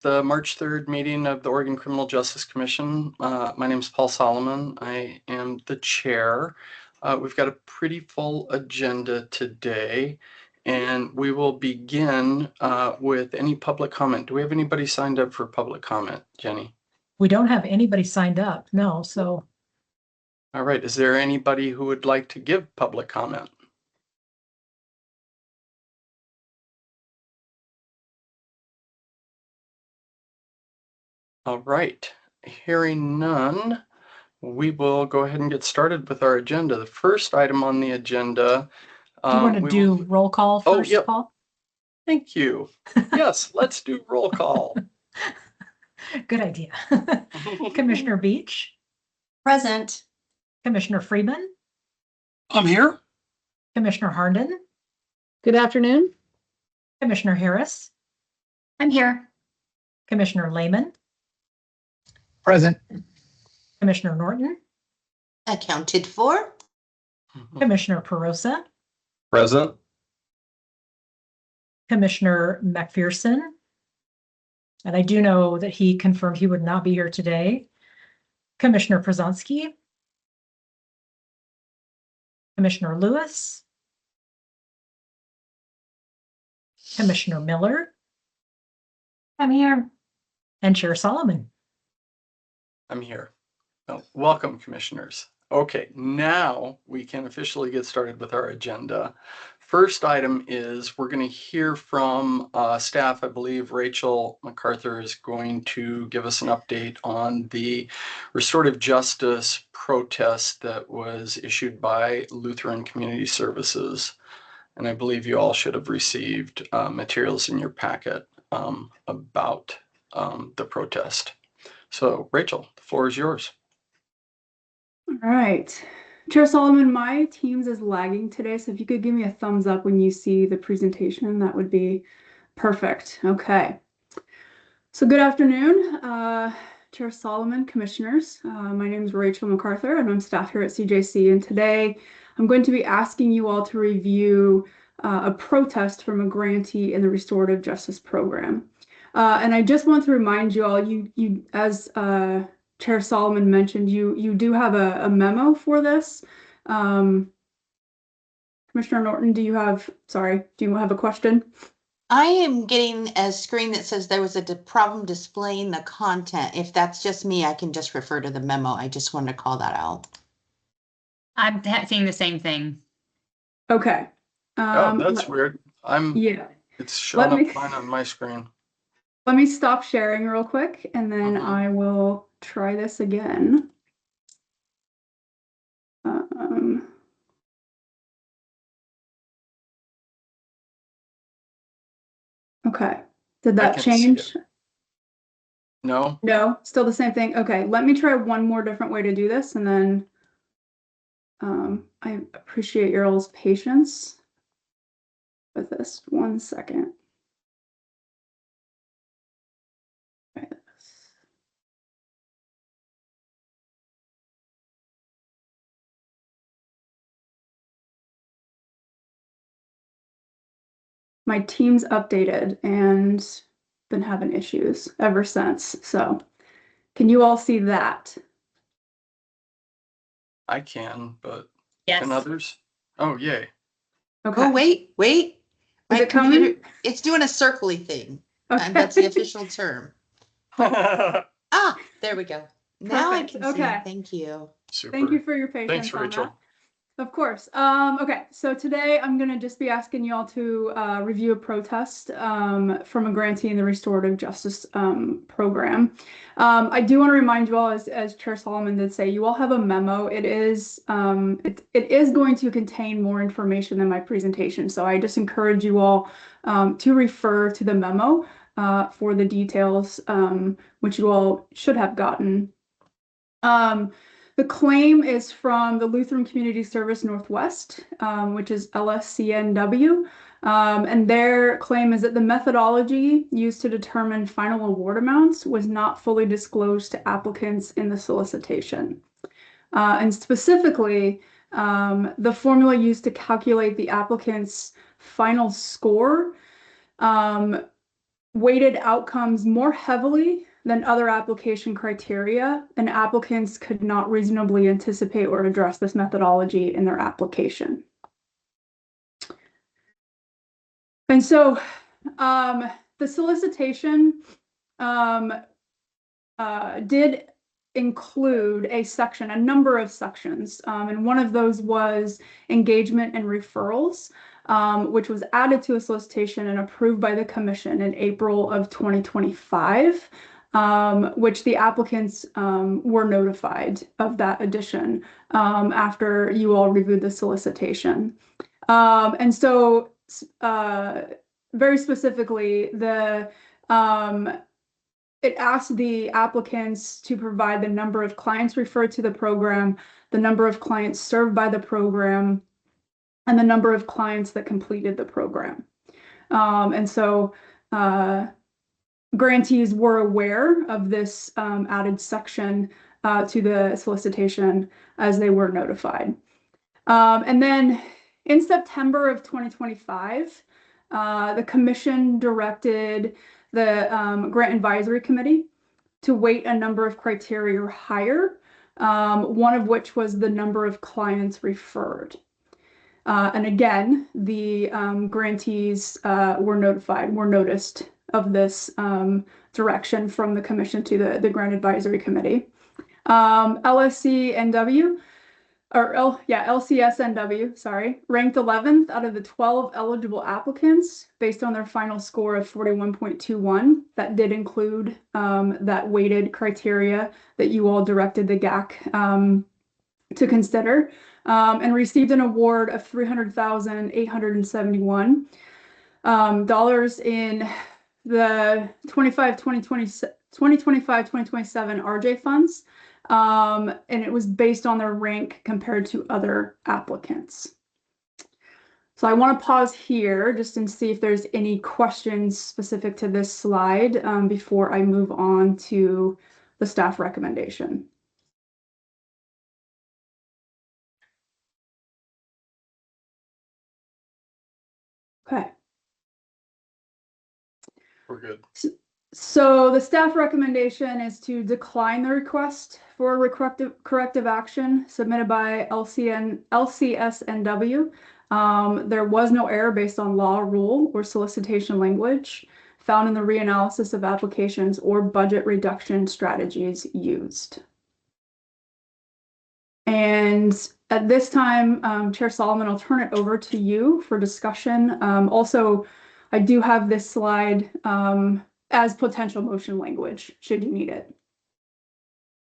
The March 3rd meeting of the Oregon Criminal Justice Commission. My name is Paul Solomon. I am the chair. We've got a pretty full agenda today, and we will begin with any public comment. Do we have anybody signed up for public comment, Jenny? We don't have anybody signed up, no, so. All right, is there anybody who would like to give public comment? All right, hearing none, we will go ahead and get started with our agenda. The first item on the agenda. Do you want to do roll call first, yep. Paul? Thank you. Yes, let's do roll call. Good idea. Commissioner Beach? Present. Commissioner Freeman? I'm here. Commissioner Harnden? Good afternoon. Commissioner Harris? I'm here. Commissioner Lehman? Present. Commissioner Norton? Accounted for. Commissioner Perosa? Present. Commissioner McPherson? And I do know that he confirmed he would not be here today. Commissioner Przonski? Commissioner Lewis? Commissioner Miller? I'm here. And Chair Solomon. I'm here. Oh, welcome, commissioners. Okay, now we can officially get started with our agenda. First item is we're going to hear from staff. I believe Rachel MacArthur is going to give us an update on the restorative justice protest that was issued by Lutheran Community Services. And I believe you all should have received materials in your packet about the protest. So Rachel, the floor is yours. All right. Chair Solomon, my Teams is lagging today, so if you could give me a thumbs up when you see the presentation, that would be perfect. Okay. So good afternoon, Chair Solomon, commissioners. My name is Rachel MacArthur, and I'm staff here at CJC. And today I'm going to be asking you all to review a protest from a grantee in the Restorative Justice Program. And I just want to remind you all, as Chair Solomon mentioned, you do have a memo for this. Commissioner Norton, do you have a question? I am getting a screen that says there was a problem displaying the content. If that's just me, I can just refer to the memo. I just wanted to call that out. I'm seeing the same thing. Okay. Oh, that's weird. Yeah. It's showing up fine on my screen. Let me stop sharing real quick, and then I will try this again. Okay. Did that change? No. No, still the same thing. Okay, let me try one more different way to do this, and then I appreciate your all's patience with this. 1 second. My Team's updated and been having issues ever since. So can you all see that? I can, but Yes. can others? Oh, yay. Okay. Oh, wait. Is it coming? It's doing a circly thing. Okay. And that's the official term. Ah, there we go. Now I Perfect. can see. Okay. Thank you. Super. Thank you for your patience. Thanks, on Rachel. that. Of course. Okay, so today I'm going to just be asking you all to review a protest from a grantee in the Restorative Justice Program. I do want to remind you all, as Chair Solomon did say, you all have a memo. It is going to contain more information than my presentation, so I just encourage you all to refer to the memo for the details, which you all should have gotten. The claim is from the Lutheran Community Service Northwest, which is LSCNW, and their claim is that the methodology used to determine final award amounts was not fully disclosed to applicants in the solicitation. And specifically, the formula used to calculate the applicant's final score weighted outcomes more heavily than other application criteria, and applicants could not reasonably anticipate or address this methodology in their application. And so the solicitation did include a number of sections, and one of those was engagement and referrals, which was added to a solicitation and approved by the commission in April of 2025, which the applicants were notified of that addition after you all reviewed the solicitation. And so very specifically, it asked the applicants to provide the number of clients referred to the program, the number of clients served by the program, and the number of clients that completed the program. And so grantees were aware of this added section to the solicitation as they were notified. And then in September of 2025, the commission directed the Grant Advisory Committee to weight a number of criteria higher, one of which was the number of clients referred. And again, the grantees were noticed of this direction from the commission to the Grant Advisory Committee. LCSNW, sorry, ranked 11th out of the 12 eligible applicants based on their final score of 41.21. That did include that weighted criteria that you all directed the GAC to consider, and received an award of $300,871 in the 2025-2027 RJ funds. And it was based on their rank compared to other applicants. So I want to pause here just and see if there's any questions specific to this slide before I move on to the staff recommendation. Okay. We're good. So the staff recommendation is to decline the request for corrective action submitted by LCSNW. There was no error based on law, rule, or solicitation language found in the reanalysis of applications or budget reduction strategies used. And at this time, Chair Solomon, I'll turn it over to you for discussion. Also, I do have this slide as potential motion language, should you need it.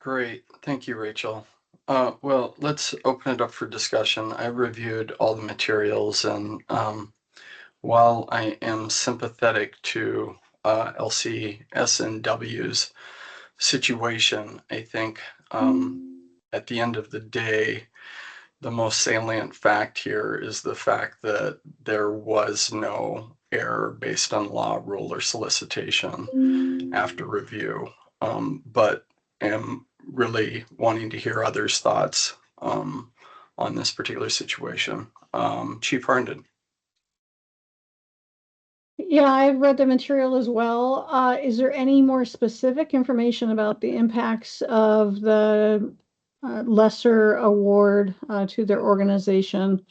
Great. Thank you, Rachel. Well, let's open it up for discussion. I reviewed all the materials, and while I am sympathetic to LCSNW's situation, I think at the end of the day, the most salient fact here is the fact that there was no error based on law, rule, or solicitation after review, but am really wanting to hear others' thoughts on this particular situation. Chief Harnden. Yeah, I've read the material as well. Is there any more specific information about the impacts of the lesser award to their organization?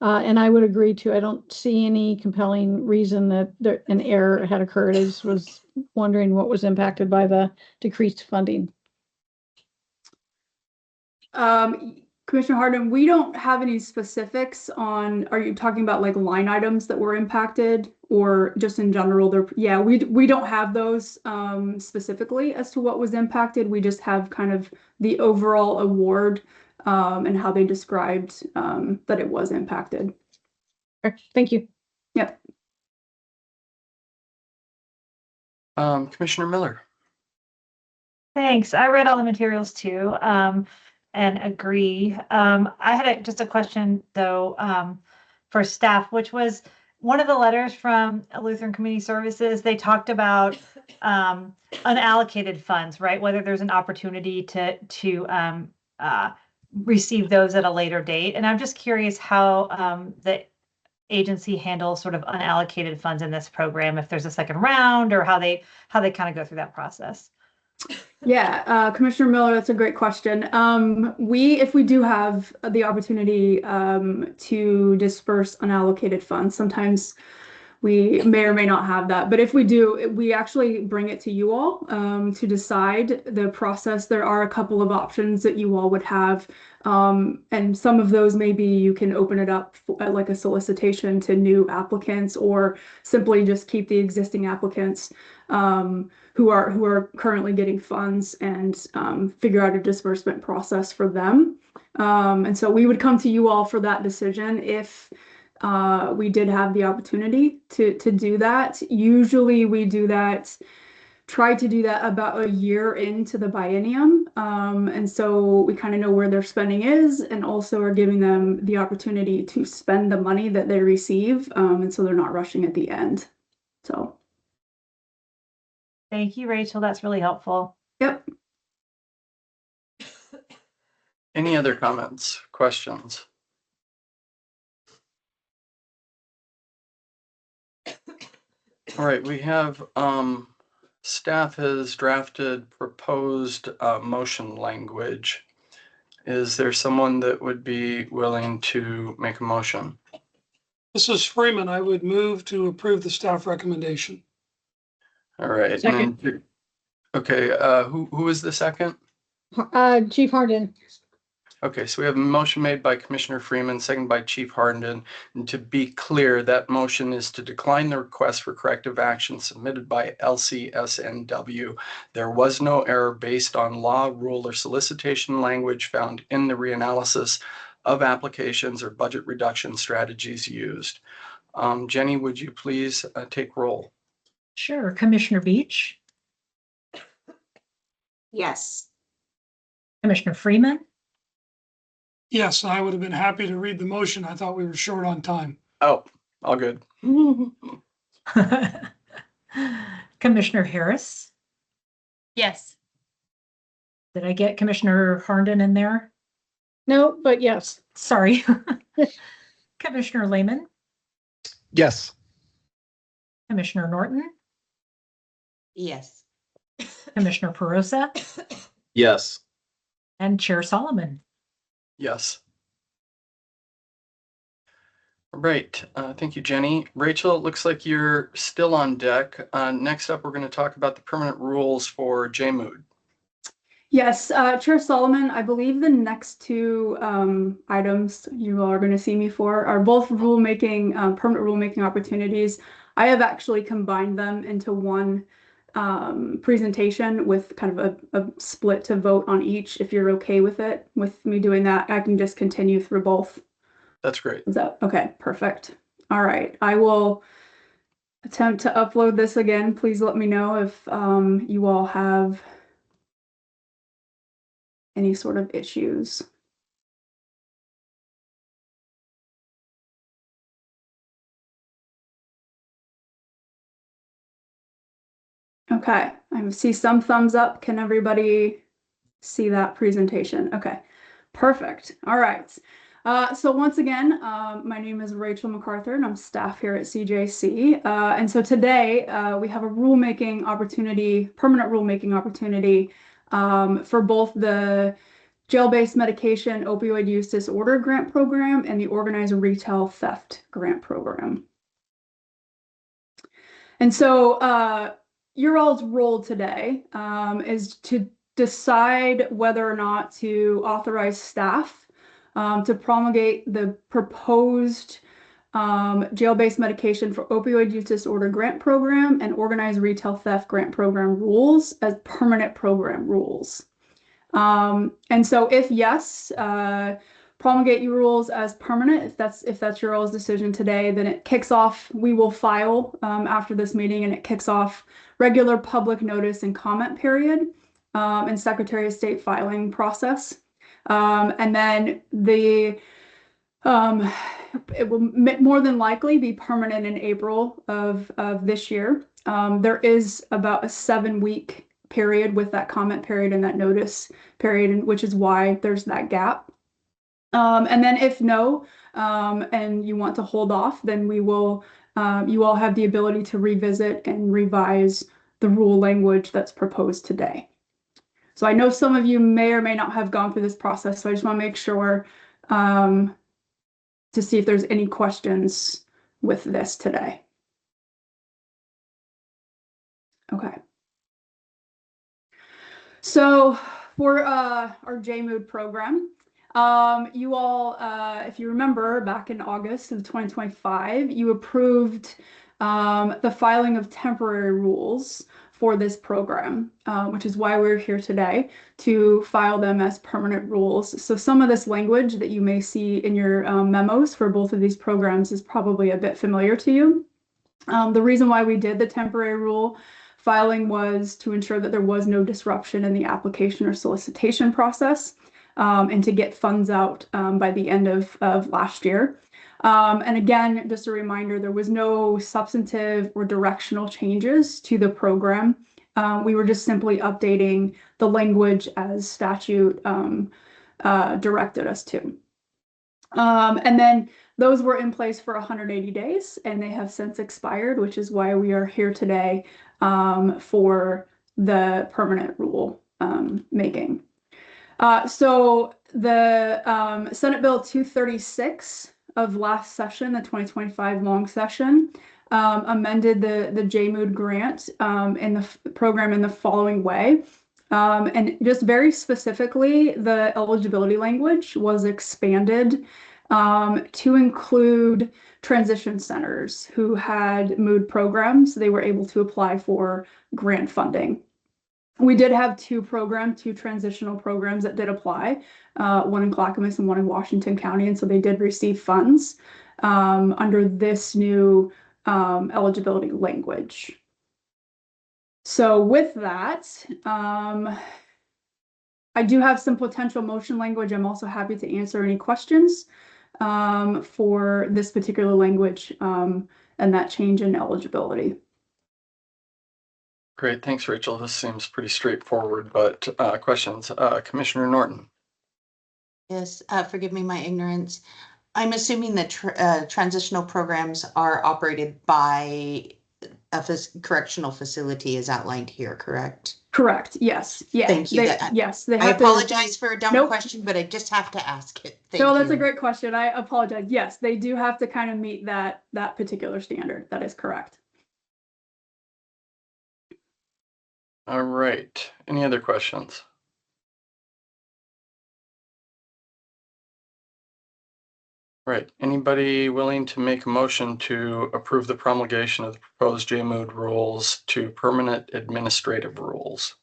And I would agree to, I don't see any compelling reason that an error had occurred. I just was wondering what was impacted by the decreased funding. Commissioner Harden, we don't have any specifics on, are you talking about like line items that were impacted or just in general? Yeah, we don't have those specifically as to what was impacted. We just have kind of the overall award and how they described that it was impacted. Thank you. Yep. Commissioner Miller. Thanks. I read all the materials too, and agree. I had just a question though, for staff, which was one of the letters from Lutheran Community Services. They talked about unallocated funds, right? Whether there's an opportunity to receive those at a later date. And I'm just curious how the agency handle sort of unallocated funds in this program, if there's a second round, or how they kind of go through that process? Yeah, Commissioner Miller, that's a great question. If we do have the opportunity to disperse unallocated funds, sometimes we may or may not have that. But if we do, we actually bring it to you all to decide the process. There are a couple of options that you all would have. And some of those maybe you can open it up like a solicitation to new applicants, or simply just keep the existing applicants who are currently getting funds and figure out a disbursement process for them. And so we would come to you all for that decision if we did have the opportunity to do that. Usually we try to do that about a year into the biennium. And so we kind of know where their spending is, and also are giving them the opportunity to spend the money that they receive. And so they're not rushing at the end. So. Thank you, Rachel. That's really helpful. Yep. Any other comments, questions? All right, we have staff has drafted proposed motion language. Is there someone that would be willing to make a motion? This is Freeman. I would move to approve the staff recommendation. All right. Second. And, okay, who is the second? Chief Harden. Okay, so we have a motion made by Commissioner Freeman, seconded by Chief Harnden. And to be clear, that motion is to decline the request for corrective action submitted by LCSNW. There was no error based on law, rule, or solicitation language found in the reanalysis of applications or budget reduction strategies used. Jenny, would you please take roll? Sure. Commissioner Beach, Yes. Commissioner Freeman, Yes, I would have been happy to read the motion. I thought we were short on time. Oh, all good. Commissioner Harris. Yes. Did I get Commissioner Harnden in there? No, but yes. Sorry. Commissioner Lehman, Yes. Commissioner Norton, Yes. Commissioner Perosa, Yes. and Chair Solomon. Yes. All right. Thank you, Jenny. Rachel, it looks like you're still on deck. Next up, we're going to talk about the permanent rules for JMOOD. Yes, Chair Solomon, I believe the next two items you all are going to see me for are both permanent rulemaking opportunities. I have actually combined them into one presentation with kind of a split to vote on each. If you're okay with it, with me doing that, I can just continue through both. That's great. Is that okay? Perfect. All right, I will attempt to upload this again. Please let me know if you all have any sort of issues. Okay, I see some thumbs up. Can everybody see that presentation? Okay, perfect. All right. So once again, my name is Rachel MacArthur and I'm staff here at CJC. And so today we have a rulemaking opportunity, permanent rulemaking opportunity for both the jail-based medication opioid use disorder grant program and the organized retail theft grant program. And so your all's role today is to decide whether or not to authorize staff to promulgate the proposed jail-based medication for opioid use disorder grant program and organized retail theft grant program rules as permanent program rules. And so if yes, promulgate your rules as permanent. If that's your all's decision today, then it kicks off, we will file after this meeting, and it kicks off regular public notice and comment period and Secretary of State filing process. And then it will more than likely be permanent in April of this year. There is about a 7-week period with that comment period and that notice period, which is why there's that gap. And then if no, and you want to hold off, then we will, you all have the ability to revisit and revise the rule language that's proposed today. So I know some of you may or may not have gone through this process, so I just want to make sure to see if there's any questions with this today. Okay. So for our JMOOD program, you all, if you remember back in August of 2025, you approved the filing of temporary rules for this program, which is why we're here today to file them as permanent rules. So some of this language that you may see in your memos for both of these programs is probably a bit familiar to you. The reason why we did the temporary rule filing was to ensure that there was no disruption in the application or solicitation process, and to get funds out by the end of last year. And again, just a reminder, there was no substantive or directional changes to the program. We were just simply updating the language as statute directed us to. And then those were in place for 180 days, and they have since expired, which is why we are here today for the permanent rule making. So the Senate Bill 236 of last session, the 2025 long session, amended the JMOOD grant in the program in the following way. And just very specifically, the eligibility language was expanded to include transition centers who had MOOD programs. They were able to apply for grant funding. We did have two transitional programs that did apply, one in Clackamas and one in Washington County, and so they did receive funds under this new eligibility language. So with that, I do have some potential motion language. I'm also happy to answer any questions for this particular language and that change in eligibility. Great, thanks, Rachel. This seems pretty straightforward, but questions? Commissioner Norton. Yes, forgive me my ignorance. I'm assuming that transitional programs are operated by a correctional facility as outlined here, correct? Correct, yes. Yeah. Thank you. Yes, they I have to. apologize for a dumb Nope. question, but I just have to ask it. Thank No, that's you. a great question. I apologize. Yes, they do have to kind of meet that particular standard. That is correct. All right, any other questions? Right, anybody willing to make a motion to approve the promulgation of the proposed JMOOD rules to permanent administrative rules?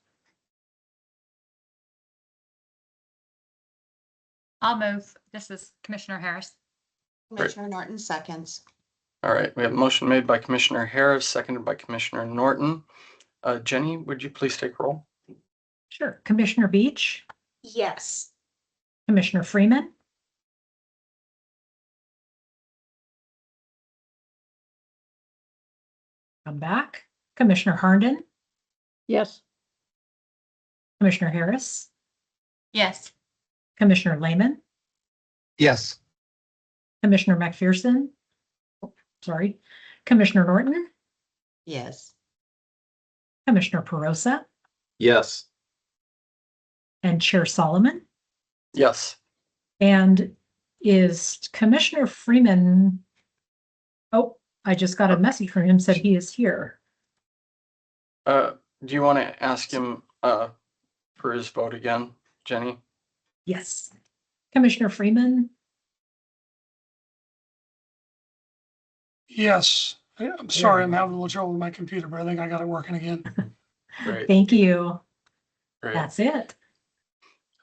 I'll move. This is Commissioner Harris. Commissioner Norton seconds. All right, we have a motion made by Commissioner Harris, seconded by Commissioner Norton. Jenny, would you please take roll? Sure. Commissioner Beach, Yes. Commissioner Freeman, come back. Commissioner Harnden, Yes. Commissioner Harris, Yes. Commissioner Lehman, Yes. Commissioner McPherson, sorry, Commissioner Norton, Yes. Commissioner Perosa, Yes. and Chair Solomon. Yes. And is Commissioner Freeman? Oh, I just got a message from him, said he is here. Do you want to ask him for his vote again, Jenny? Yes. Commissioner Freeman, Yes. I'm sorry, I'm having a little trouble with my computer, but I think I got it working again. Great. thank you. Great. That's it.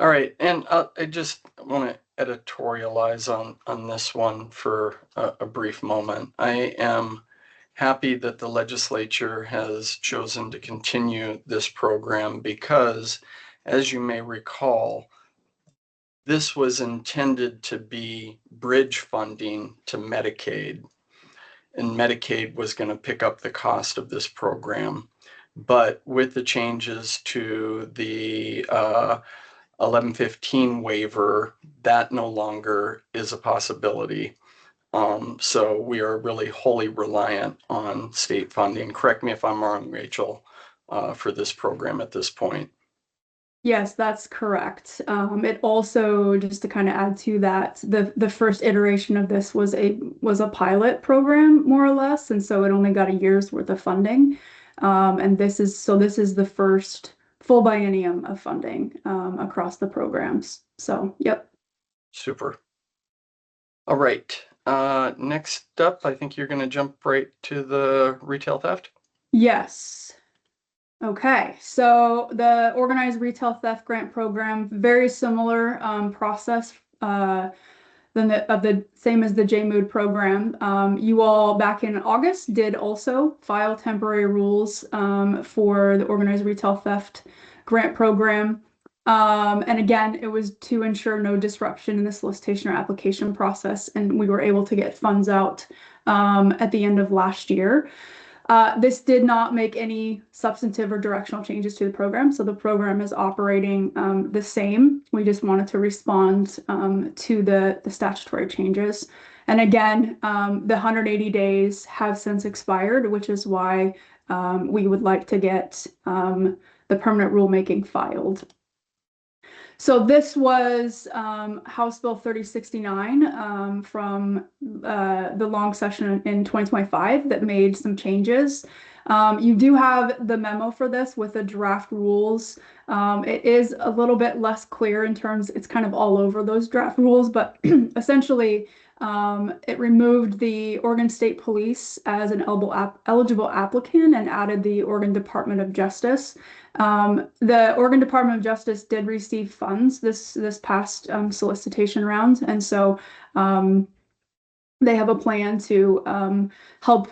All right, and I just want to editorialize on this one for a brief moment. I am happy that the legislature has chosen to continue this program because, as you may recall, this was intended to be bridge funding to Medicaid, and Medicaid was going to pick up the cost of this program. But with the changes to the 1115 waiver, that no longer is a possibility. So we are really wholly reliant on state funding. Correct me if I'm wrong, Rachel, for this program at this point. Yes, that's correct. It also, just to kind of add to that, the first iteration of this was a pilot program, more or less, and so it only got a year's worth of funding. And this is the first full biennium of funding across the programs. So, yep. Super. All right. Next up, I think you're going to jump right to the retail theft. Yes. Okay, so the organized retail theft grant program, very similar process than the same as the JMOOD program. You all back in August did also file temporary rules for the organized retail theft grant program. And again, it was to ensure no disruption in the solicitation or application process, and we were able to get funds out at the end of last year. This did not make any substantive or directional changes to the program, so the program is operating the same. We just wanted to respond to the statutory changes. And again, the 180 days have since expired, which is why we would like to get the permanent rulemaking filed. So this was House Bill 3069 from the long session in 2025 that made some changes. You do have the memo for this with the draft rules. It is a little bit less clear in terms, it's kind of all over those draft rules, but essentially it removed the Oregon State Police as an eligible applicant and added the Oregon Department of Justice. The Oregon Department of Justice did receive funds this past solicitation round, and so they have a plan to help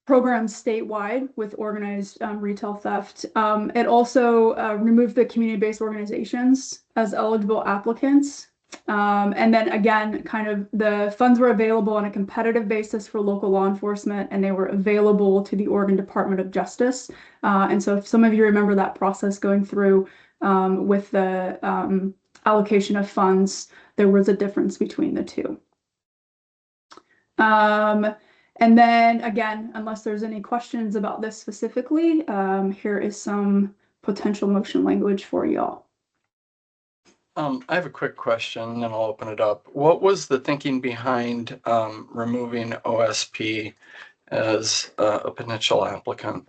programs statewide with organized retail theft. It also removed the community-based organizations as eligible applicants. And then again, kind of the funds were available on a competitive basis for local law enforcement, and they were available to the Oregon Department of Justice. And so if some of you remember that process going through with the allocation of funds, there was a difference between the two. And then again, unless there's any questions about this specifically, here is some potential motion language for y'all. I have a quick question, and then I'll open it up. What was the thinking behind removing OSP as a potential applicant?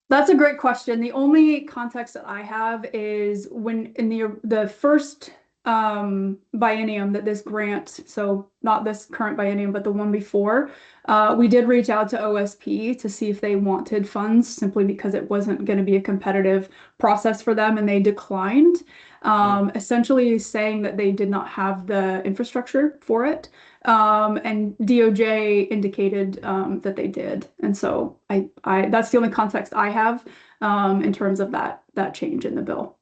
That's a great question. The only context that I have is when in the first biennium that this grant, so not this current biennium, but the one before, we did reach out to OSP to see if they wanted funds, simply because it wasn't going to be a competitive process for them, and they declined. Essentially saying that they did not have the infrastructure for it. And DOJ indicated that they did. And so I that's the only context I have in terms of that change in the bill.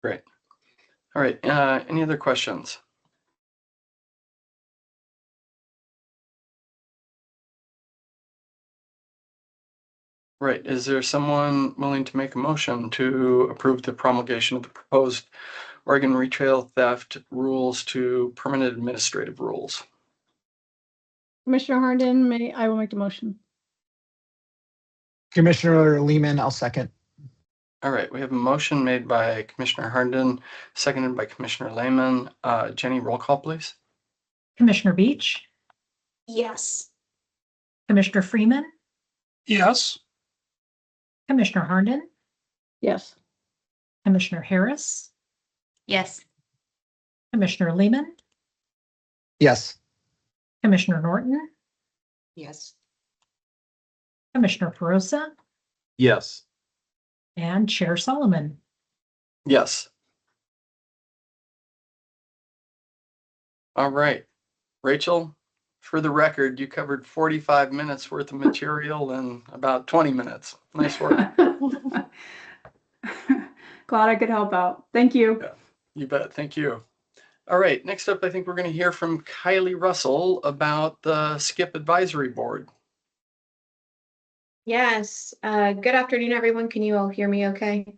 Great. All right. Any other questions? Right. Is there someone willing to make a motion to approve the promulgation of the proposed Oregon retail theft rules to permanent administrative rules? Commissioner Harnden, I will make the motion. Commissioner Lehman, I'll second. All right. We have a motion made by Commissioner Harnden, seconded by Commissioner Lehman. Jenny, roll call, please. Commissioner Beach, Yes. Commissioner Freeman, Yes. Commissioner Harnden, Yes. Commissioner Harris, Yes. Commissioner Lehman, Yes. Commissioner Norton, Yes. Commissioner Perosa, Yes. and Chair Solomon. Yes. All right. Rachel, for the record, you covered 45 minutes worth of material in about 20 minutes. Nice work. Glad I could help out. Thank you. Yeah, you bet. Thank you. All right. Next up, I think we're going to hear from Kylie Russell about the SCIP Advisory Board. Yes. Good afternoon, everyone. Can you all hear me okay?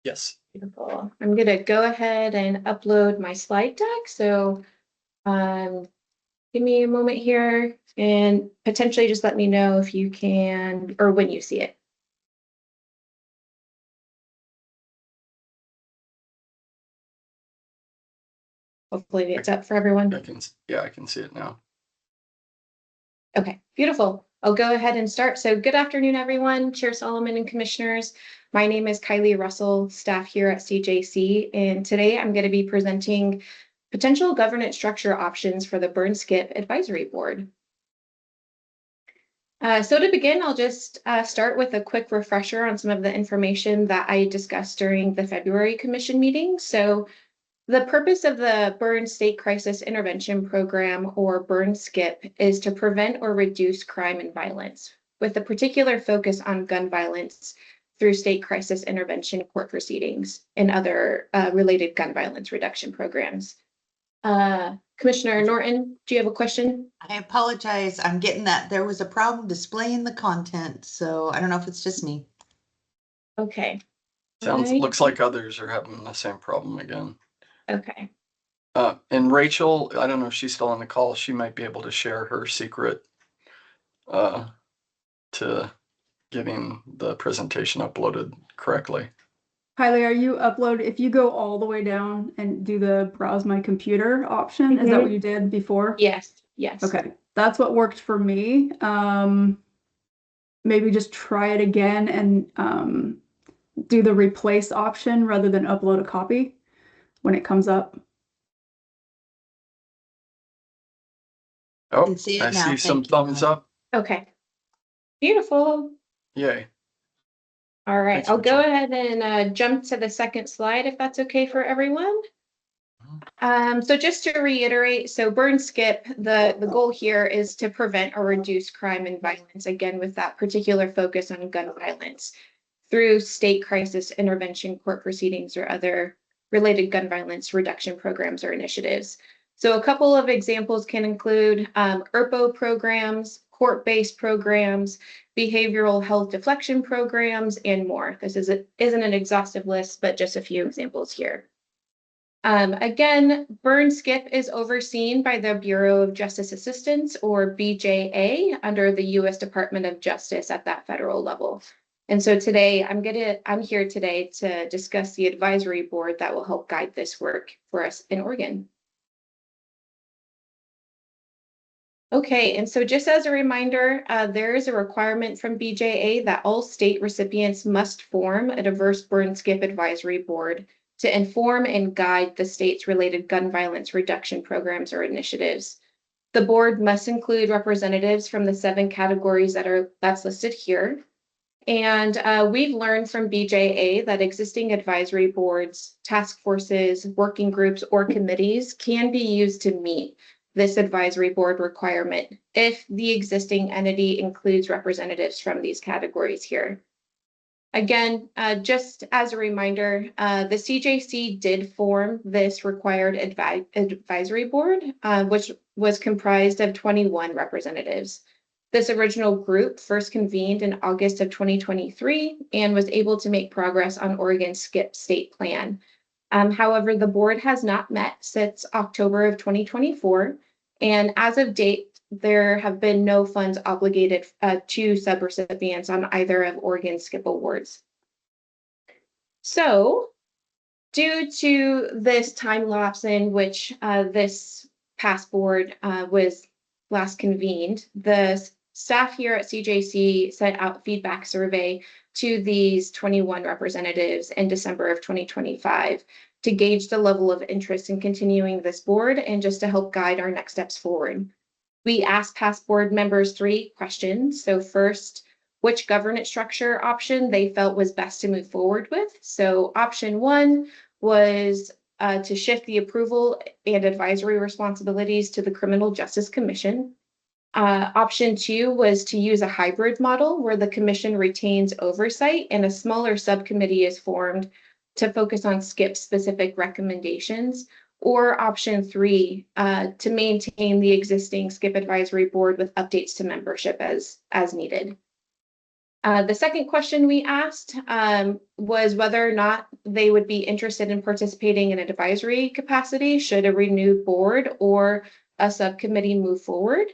Yes. Beautiful. I'm gonna go ahead and upload my slide deck. So give me a moment here and potentially just let me know if you can or when you see it. Hopefully it's up for everyone. I can see it now. Okay, beautiful. I'll go ahead and start. So good afternoon, everyone. Chair Solomon and commissioners. My name is Kylie Russell, staff here at CJC, and today I'm going to be presenting potential governance structure options for the Burn Skip Advisory Board. So to begin, I'll just start with a quick refresher on some of the information that I discussed during the February Commission meeting. So the purpose of the Burn State Crisis Intervention Program, or Burn SKIP, is to prevent or reduce crime and violence, with a particular focus on gun violence through state crisis intervention court proceedings and other related gun violence reduction programs. Commissioner Norton, do you have a question? I apologize. I'm getting that there was a problem displaying the content, so I don't know if it's just me. Okay. Looks like others are having the same problem again. Okay. And Rachel, I don't know if she's still on the call. She might be able to share her secret to getting the presentation uploaded correctly. Kylie, are you if you go all the way down and do the browse my computer option, is that what you did before? Yes, yes. Okay, that's what worked for me. Maybe just try it again and do the replace option rather than upload a copy when it comes up. Oh, can see it I now. see some Thank you. thumbs up. Okay. Beautiful. Yay. All right, Thanks, I'll go Rachel. ahead and jump to the second slide if that's okay for everyone. So just to reiterate, so Burn Skip, the goal here is to prevent or reduce crime and violence, again, with that particular focus on gun violence through state crisis intervention court proceedings or other related gun violence reduction programs or initiatives. So a couple of examples can include ERPO programs, court-based programs, behavioral health deflection programs, and more. This isn't an exhaustive list, but just a few examples here. Again, Burn Skip is overseen by the Bureau of Justice Assistance, or BJA, under the U.S. Department of Justice at that federal level. And so today, I'm here today to discuss the advisory board that will help guide this work for us in Oregon. Okay, and so just as a reminder, there is a requirement from BJA that all state recipients must form a diverse Burn Skip advisory board to inform and guide the state's related gun violence reduction programs or initiatives. The board must include representatives from the 7 categories that's listed here. And we've learned from BJA that existing advisory boards, task forces, working groups, or committees can be used to meet this advisory board requirement if the existing entity includes representatives from these categories here. Again, just as a reminder, the CJC did form this required advisory board, which was comprised of 21 representatives. This original group first convened in August of 2023 and was able to make progress on Oregon's SKIP state plan. However, the board has not met since October of 2024, and as of date, there have been no funds obligated to subrecipients on either of Oregon's SKIP awards. So, due to this time lapse in which this past board was last convened, the staff here at CJC sent out feedback survey to these 21 representatives in December of 2025 to gauge the level of interest in continuing this board and just to help guide our next steps forward. We asked past board members 3 questions. So first, which governance structure option they felt was best to move forward with. So option 1 was to shift the approval and advisory responsibilities to the Criminal Justice Commission. Option 2 was to use a hybrid model where the commission retains oversight and a smaller subcommittee is formed to focus on SKIP specific recommendations. Or option 3, to maintain the existing SKIP advisory board with updates to membership as needed. The second question we asked was whether or not they would be interested in participating in an advisory capacity should a renewed board or a subcommittee move forward.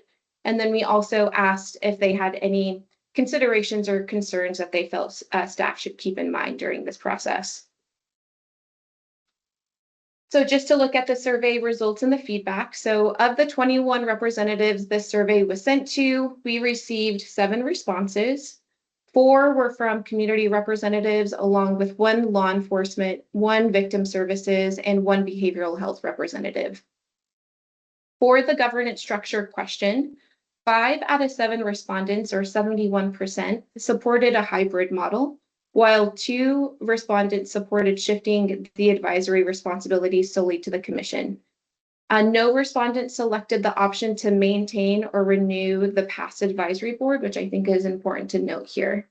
And then we also asked if they had any considerations or concerns that they felt staff should keep in mind during this process. So just to look at the survey results and the feedback. So of the 21 representatives this survey was sent to, we received 7 responses. 4 were from community representatives, along with 1 law enforcement, 1 victim services, and 1 behavioral health representative. For the governance structure question, 5 out of 7 respondents, or 71%, supported a hybrid model, while 2 respondents supported shifting the advisory responsibilities solely to the commission. No respondent selected the option to maintain or renew the past advisory board, which I think is important to note here.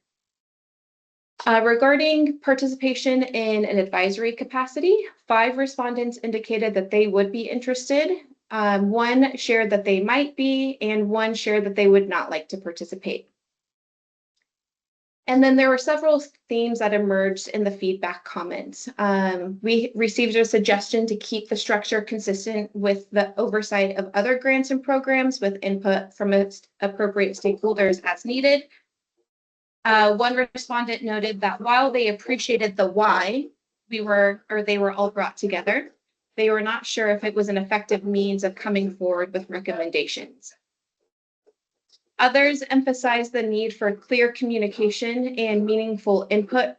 Regarding participation in an advisory capacity, 5 respondents indicated that they would be interested. 1 shared that they might be, and 1 shared that they would not like to participate. And then there were several themes that emerged in the feedback comments. We received a suggestion to keep the structure consistent with the oversight of other grants and programs with input from appropriate stakeholders as needed. 1 respondent noted that while they appreciated the why they were all brought together, they were not sure if it was an effective means of coming forward with recommendations. Others emphasized the need for clear communication and meaningful input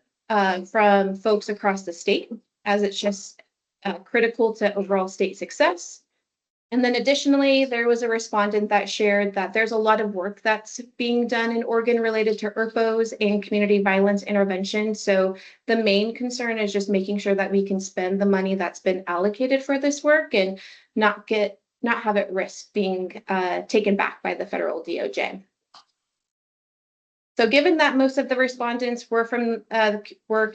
from folks across the state, as it's just critical to overall state success. And then additionally, there was a respondent that shared that there's a lot of work that's being done in Oregon related to IRPOs and community violence intervention. So the main concern is just making sure that we can spend the money that's been allocated for this work and not have it risk being taken back by the federal DOJ. So given that most of the respondents were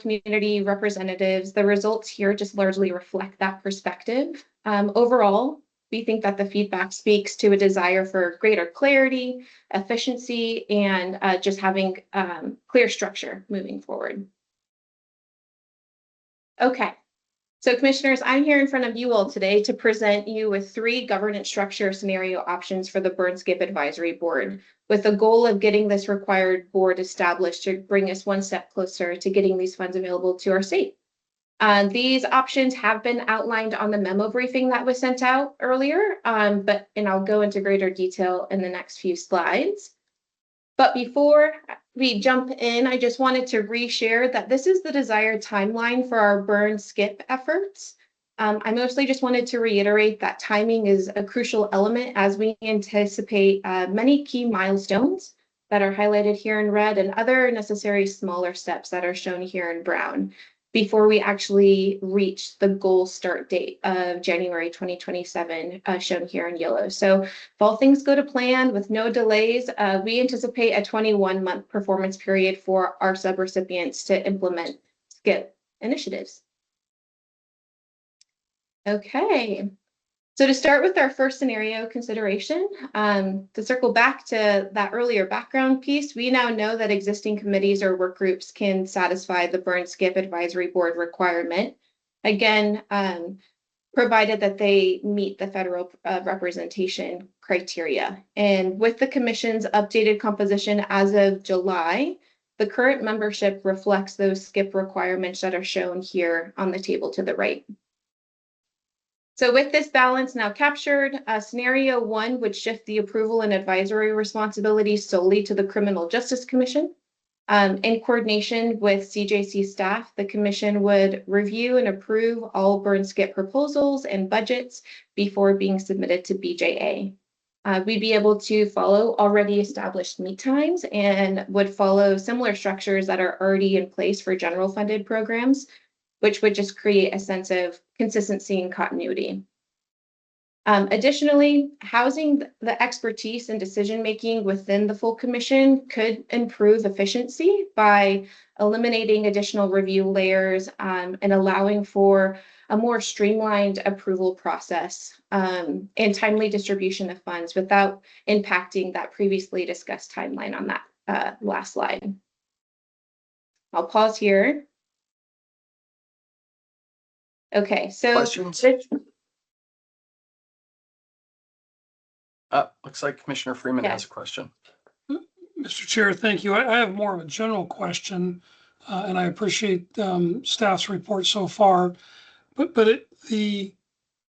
community representatives, the results here just largely reflect that perspective. Overall, we think that the feedback speaks to a desire for greater clarity, efficiency, and just having clear structure moving forward. Okay. So commissioners, I'm here in front of you all today to present you with 3 governance structure scenario options for the Burn Skip Advisory Board, with the goal of getting this required board established to bring us 1 step closer to getting these funds available to our state. These options have been outlined on the memo briefing that was sent out earlier, and I'll go into greater detail in the next few slides. But before we jump in, I just wanted to reshare that this is the desired timeline for our burn skip efforts. I mostly just wanted to reiterate that timing is a crucial element as we anticipate many key milestones that are highlighted here in red and other necessary smaller steps that are shown here in brown before we actually reach the goal start date of January 2027, shown here in yellow. So if all things go to plan with no delays, we anticipate a 21-month performance period for our subrecipients to implement SKIP initiatives. Okay. So to start with our first scenario consideration, to circle back to that earlier background piece, we now know that existing committees or work groups can satisfy the Burn Skip Advisory Board requirement, again, provided that they meet the federal representation criteria. And with the commission's updated composition as of July, the current membership reflects those SKIP requirements that are shown here on the table to the right. So with this balance now captured, scenario 1 would shift the approval and advisory responsibilities solely to the Criminal Justice Commission. In coordination with CJC staff, the commission would review and approve all burn skip proposals and budgets before being submitted to BJA. We'd be able to follow already established meet times and would follow similar structures that are already in place for general funded programs, which would just create a sense of consistency and continuity. Additionally, housing the expertise and decision-making within the full commission could improve efficiency by eliminating additional review layers and allowing for a more streamlined approval process and timely distribution of funds without impacting that previously discussed timeline on that last slide. I'll pause here. Okay, so Questions? this- Looks like Commissioner Freeman has Yes. a question. Mr. Chair, thank you. I have more of a general question, and I appreciate staff's report so far. I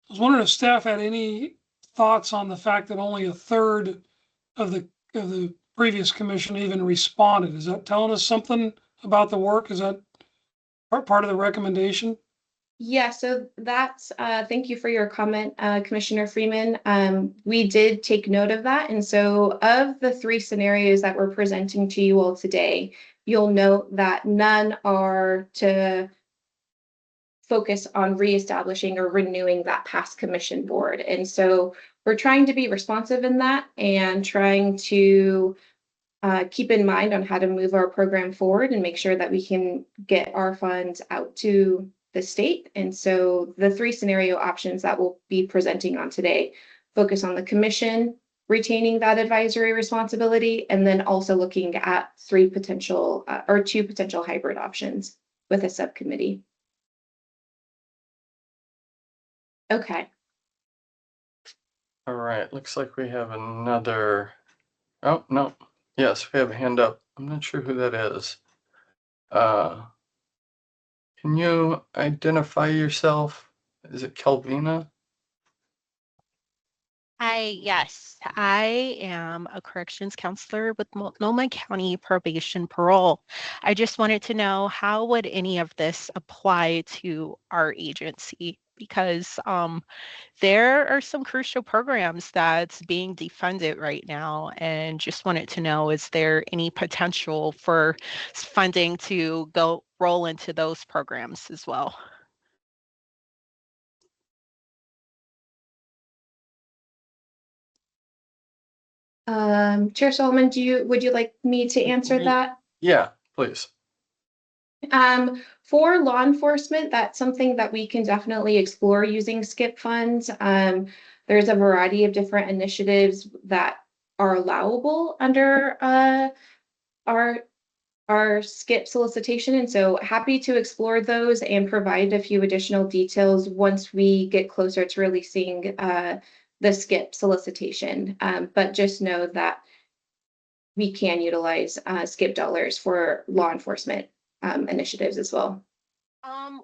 was wondering if staff had any thoughts on the fact that only a third of the previous commission even responded. Is that telling us something about the work? Is that part of the recommendation? Yeah, so that's, thank you for your comment, Commissioner Freeman. We did take note of that. And so of the 3 scenarios that we're presenting to you all today, you'll note that none are to focus on reestablishing or renewing that past commission board. And so we're trying to be responsive in that and trying to keep in mind on how to move our program forward and make sure that we can get our funds out to the state. And so the 3 scenario options that we'll be presenting on today focus on the commission retaining that advisory responsibility, and then also looking at 2 potential hybrid options with a subcommittee. Okay. All right, looks like we have another. Oh, no. Yes, we have a hand up. I'm not sure who that is. Can you identify yourself? Is it Kelvina? Hi, yes, I am a corrections counselor with Multnomah County Probation Parole. I just wanted to know, how would any of this apply to our agency? Because there are some crucial programs that's being defunded right now, and just wanted to know, is there any potential for funding to go roll into those programs as well? Chair Solomon, would you like me to answer that? Yeah, please. For law enforcement, that's something that we can definitely explore using SCIP funds. There's a variety of different initiatives that are allowable under our SCIP solicitation. And so happy to explore those and provide a few additional details once we get closer to releasing the SCIP solicitation. But just know that we can utilize SCIP dollars for law enforcement initiatives as well.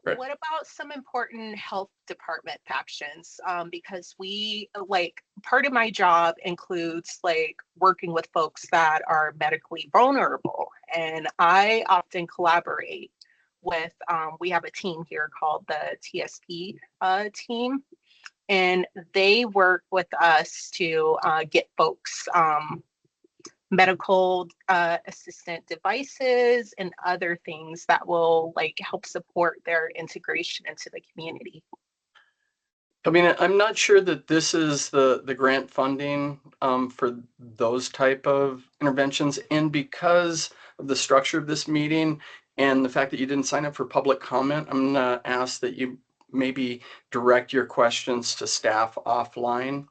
Right. What about some important health department actions? Because part of my job includes working with folks that are medically vulnerable, and I often collaborate with, we have a team here called the TSP team, and they work with us to get folks medical assistant devices and other things that will help support their integration into the community. I mean, I'm not sure that this is the grant funding for those type of interventions. And because of the structure of this meeting and the fact that you didn't sign up for public comment, I'm gonna ask that you maybe direct your questions to staff offline.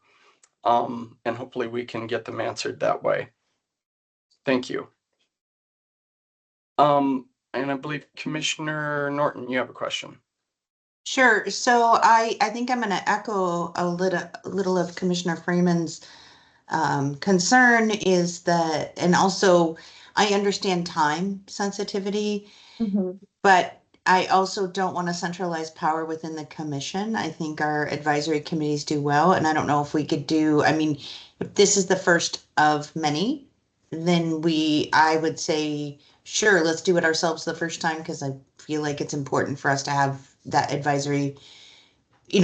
And hopefully we can get them answered that way. Thank you. And I believe Commissioner Norton, you have a question. Sure. So I think I'm going to echo a little of Commissioner Freeman's concern is that, and also I understand time sensitivity, but I also don't want to centralize power within the commission. I think our advisory committees do well, and I don't know if we could do, I mean, if this is the first of many, then I would say, sure, let's do it ourselves the first time, because I feel like it's important for us to have that advisory,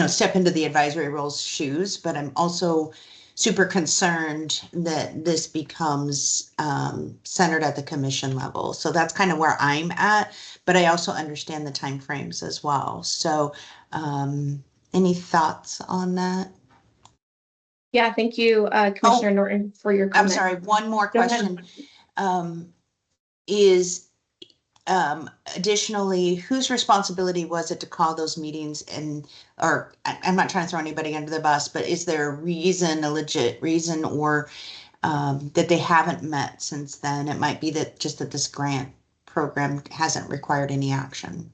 step into the advisory role's shoes. But I'm also super concerned that this becomes centered at the commission level. So that's kind of where I'm at, but I also understand the timeframes as well. So any thoughts on that? Yeah, thank you, Commissioner Norton, for your comment. I'm sorry, one more Go ahead. question. Additionally, whose responsibility was it to call those meetings? Or I'm not trying to throw anybody under the bus, but is there a legit reason, or that they haven't met since then? It might be that this grant program hasn't required any action?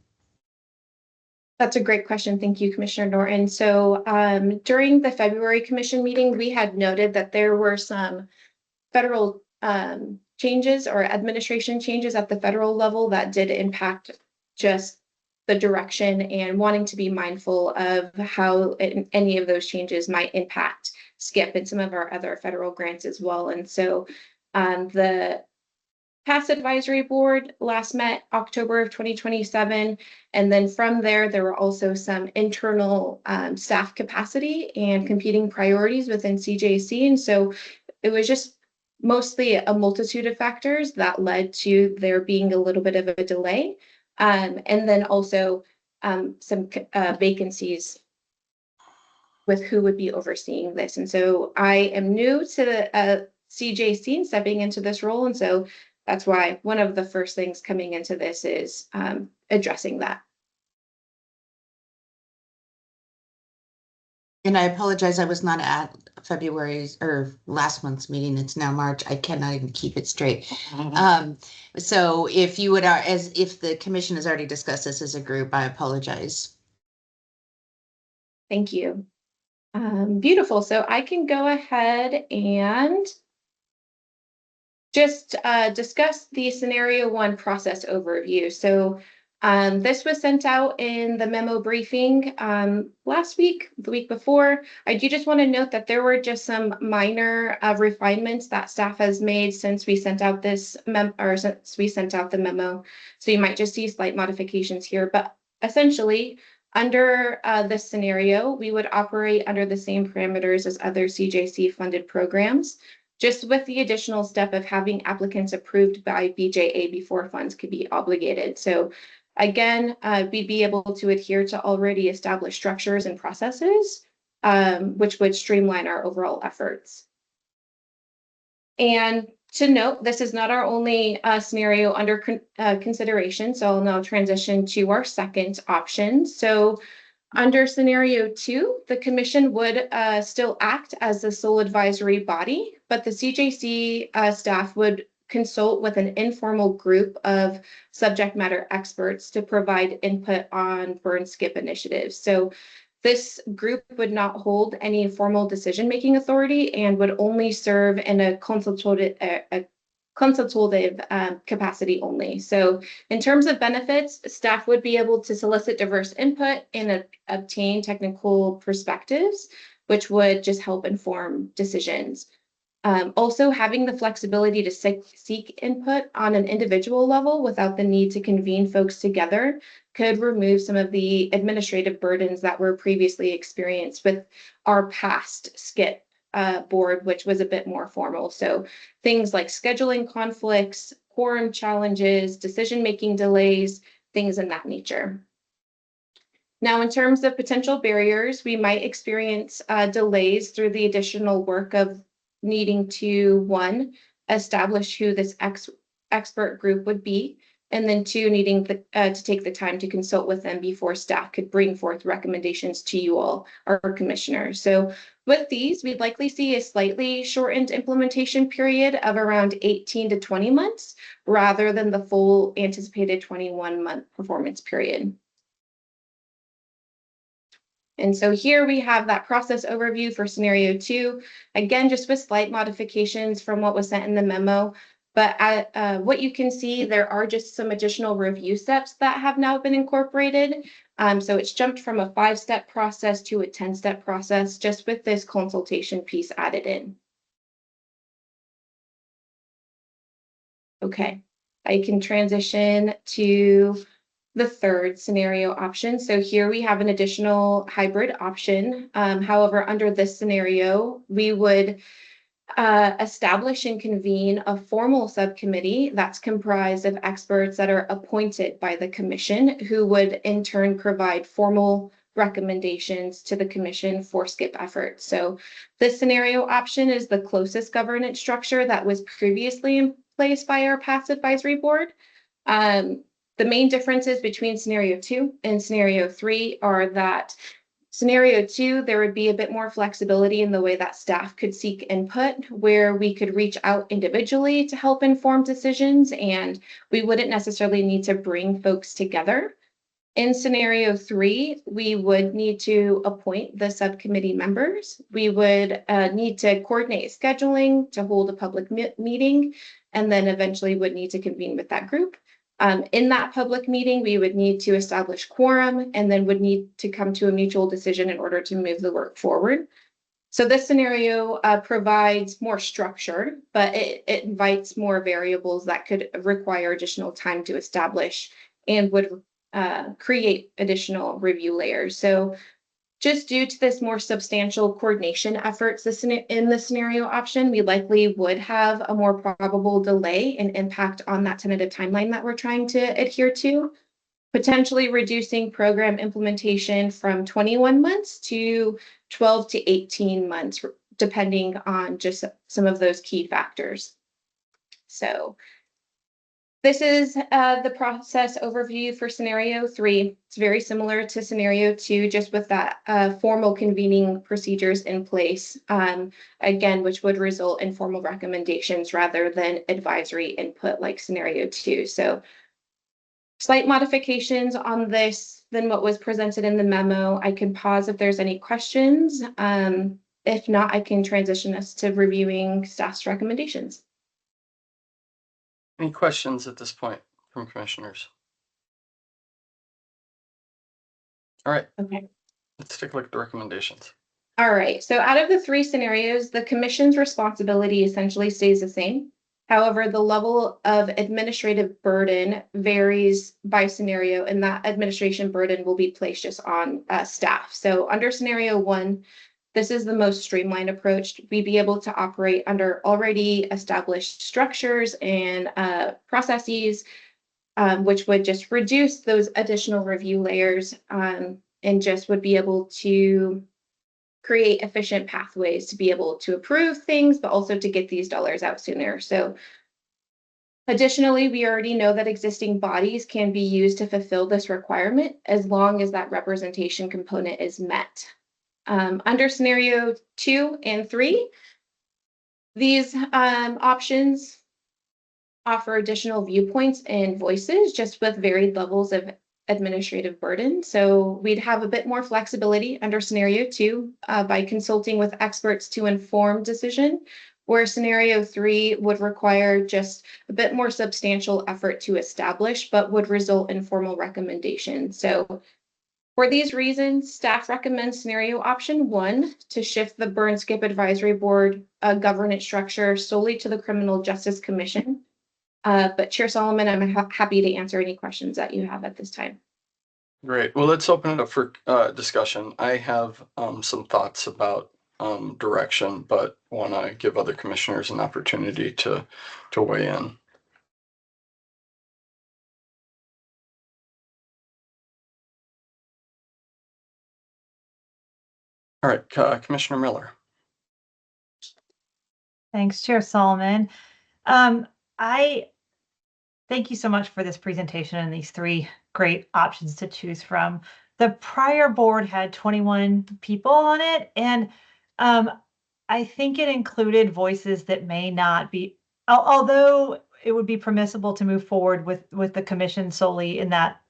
That's a great question. Thank you, Commissioner Norton. So during the February commission meeting, we had noted that there were some federal changes or administration changes at the federal level that did impact just the direction, and wanting to be mindful of how any of those changes might impact SCIP and some of our other federal grants as well. And so the PASS Advisory Board last met October of 2027. And then from there were also some internal staff capacity and competing priorities within CJC. And so it was just mostly a multitude of factors that led to there being a little bit of a delay. And then also some vacancies with who would be overseeing this. And so I am new to the CJC and stepping into this role. And so that's why one of the first things coming into this is addressing that. And I apologize, I was not at February's or last month's meeting. It's now March. I cannot even keep it straight. So if you would, as if the commission has already discussed this as a group, I apologize. Thank you. Beautiful. So I can go ahead and just discuss the scenario 1 process overview. So this was sent out in the memo briefing last week, the week before. I do just want to note that there were just some minor refinements that staff has made since we sent out this since we sent out the memo. So you might just see slight modifications here, but essentially under this scenario, we would operate under the same parameters as other CJC funded programs, just with the additional step of having applicants approved by BJA before funds could be obligated. So again, we'd be able to adhere to already established structures and processes, which would streamline our overall efforts. And to note, this is not our only scenario under consideration. So I'll now transition to our second option. So under scenario 2, the commission would still act as the sole advisory body, but the CJC staff would consult with an informal group of subject matter experts to provide input on burn skip initiatives. So this group would not hold any formal decision-making authority and would only serve in a consultative capacity only. So in terms of benefits, staff would be able to solicit diverse input and obtain technical perspectives, which would just help inform decisions. Also, having the flexibility to seek input on an individual level without the need to convene folks together could remove some of the administrative burdens that were previously experienced with our past SCIP board, which was a bit more formal. So things like scheduling conflicts, quorum challenges, decision-making delays, things in that nature. Now, in terms of potential barriers, we might experience delays through the additional work of needing to, 1, establish who this expert group would be, and then 2, needing to take the time to consult with them before staff could bring forth recommendations to you all, our commissioners. So with these, we'd likely see a slightly shortened implementation period of around 18 to 20 months, rather than the full anticipated 21-month performance period. And so here we have that process overview for scenario 2, again, just with slight modifications from what was sent in the memo. But what you can see, there are just some additional review steps that have now been incorporated. So it's jumped from a 5-step process to a 10-step process, just with this consultation piece added in. Okay, I can transition to the third scenario option. So here we have an additional hybrid option. However, under this scenario, we would establish and convene a formal subcommittee that's comprised of experts that are appointed by the commission, who would in turn provide formal recommendations to the commission for SCIP efforts. So this scenario option is the closest governance structure that was previously in place by our PASS Advisory Board. The main differences between scenario 2 and scenario 3 are that Scenario 2, there would be a bit more flexibility in the way that staff could seek input, where we could reach out individually to help inform decisions, and we wouldn't necessarily need to bring folks together. In scenario 3, we would need to appoint the subcommittee members. We would need to coordinate scheduling to hold a public meeting, and then eventually would need to convene with that group. In that public meeting, we would need to establish quorum and then would need to come to a mutual decision in order to move the work forward. So this scenario provides more structure, but it invites more variables that could require additional time to establish and would create additional review layers. So just due to this more substantial coordination efforts in the scenario option, we likely would have a more probable delay and impact on that tentative timeline that we're trying to adhere to, potentially reducing program implementation from 21 months to 12 to 18 months, depending on just some of those key factors. So this is the process overview for scenario 3. It's very similar to scenario 2, just with that formal convening procedures in place, again, which would result in formal recommendations rather than advisory input like scenario 2. So slight modifications on this than what was presented in the memo. I can pause if there's any questions. If not, I can transition us to reviewing staff's recommendations. Any questions at this point from commissioners? All right. Okay. Let's take a look at the recommendations. All right. So out of the 3 scenarios, the commission's responsibility essentially stays the same. However, the level of administrative burden varies by scenario, and that administration burden will be placed just on staff. So under scenario 1, this is the most streamlined approach. We'd be able to operate under already established structures and processes, which would just reduce those additional review layers and just would be able to create efficient pathways to be able to approve things, but also to get these dollars out sooner. So additionally, we already know that existing bodies can be used to fulfill this requirement as long as that representation component is met. Under scenario 2 and 3, these options offer additional viewpoints and voices just with varied levels of administrative burden. So we'd have a bit more flexibility under scenario 2 by consulting with experts to inform decision, where scenario 3 would require just a bit more substantial effort to establish, but would result in formal recommendations. So for these reasons, staff recommends scenario option 1 to shift the Burn Skip Advisory Board governance structure solely to the Criminal Justice Commission. But Chair Solomon, I'm happy to answer any questions that you have at this time. Great. Well, let's open it up for discussion. I have some thoughts about direction, but want to give other commissioners an opportunity to weigh in. All right, Commissioner Miller. Thanks, Chair Solomon. I thank you so much for this presentation and these 3 great options to choose from. The prior board had 21 people on it, and I think it included voices that may not be, although it would be permissible to move forward with the commission solely in that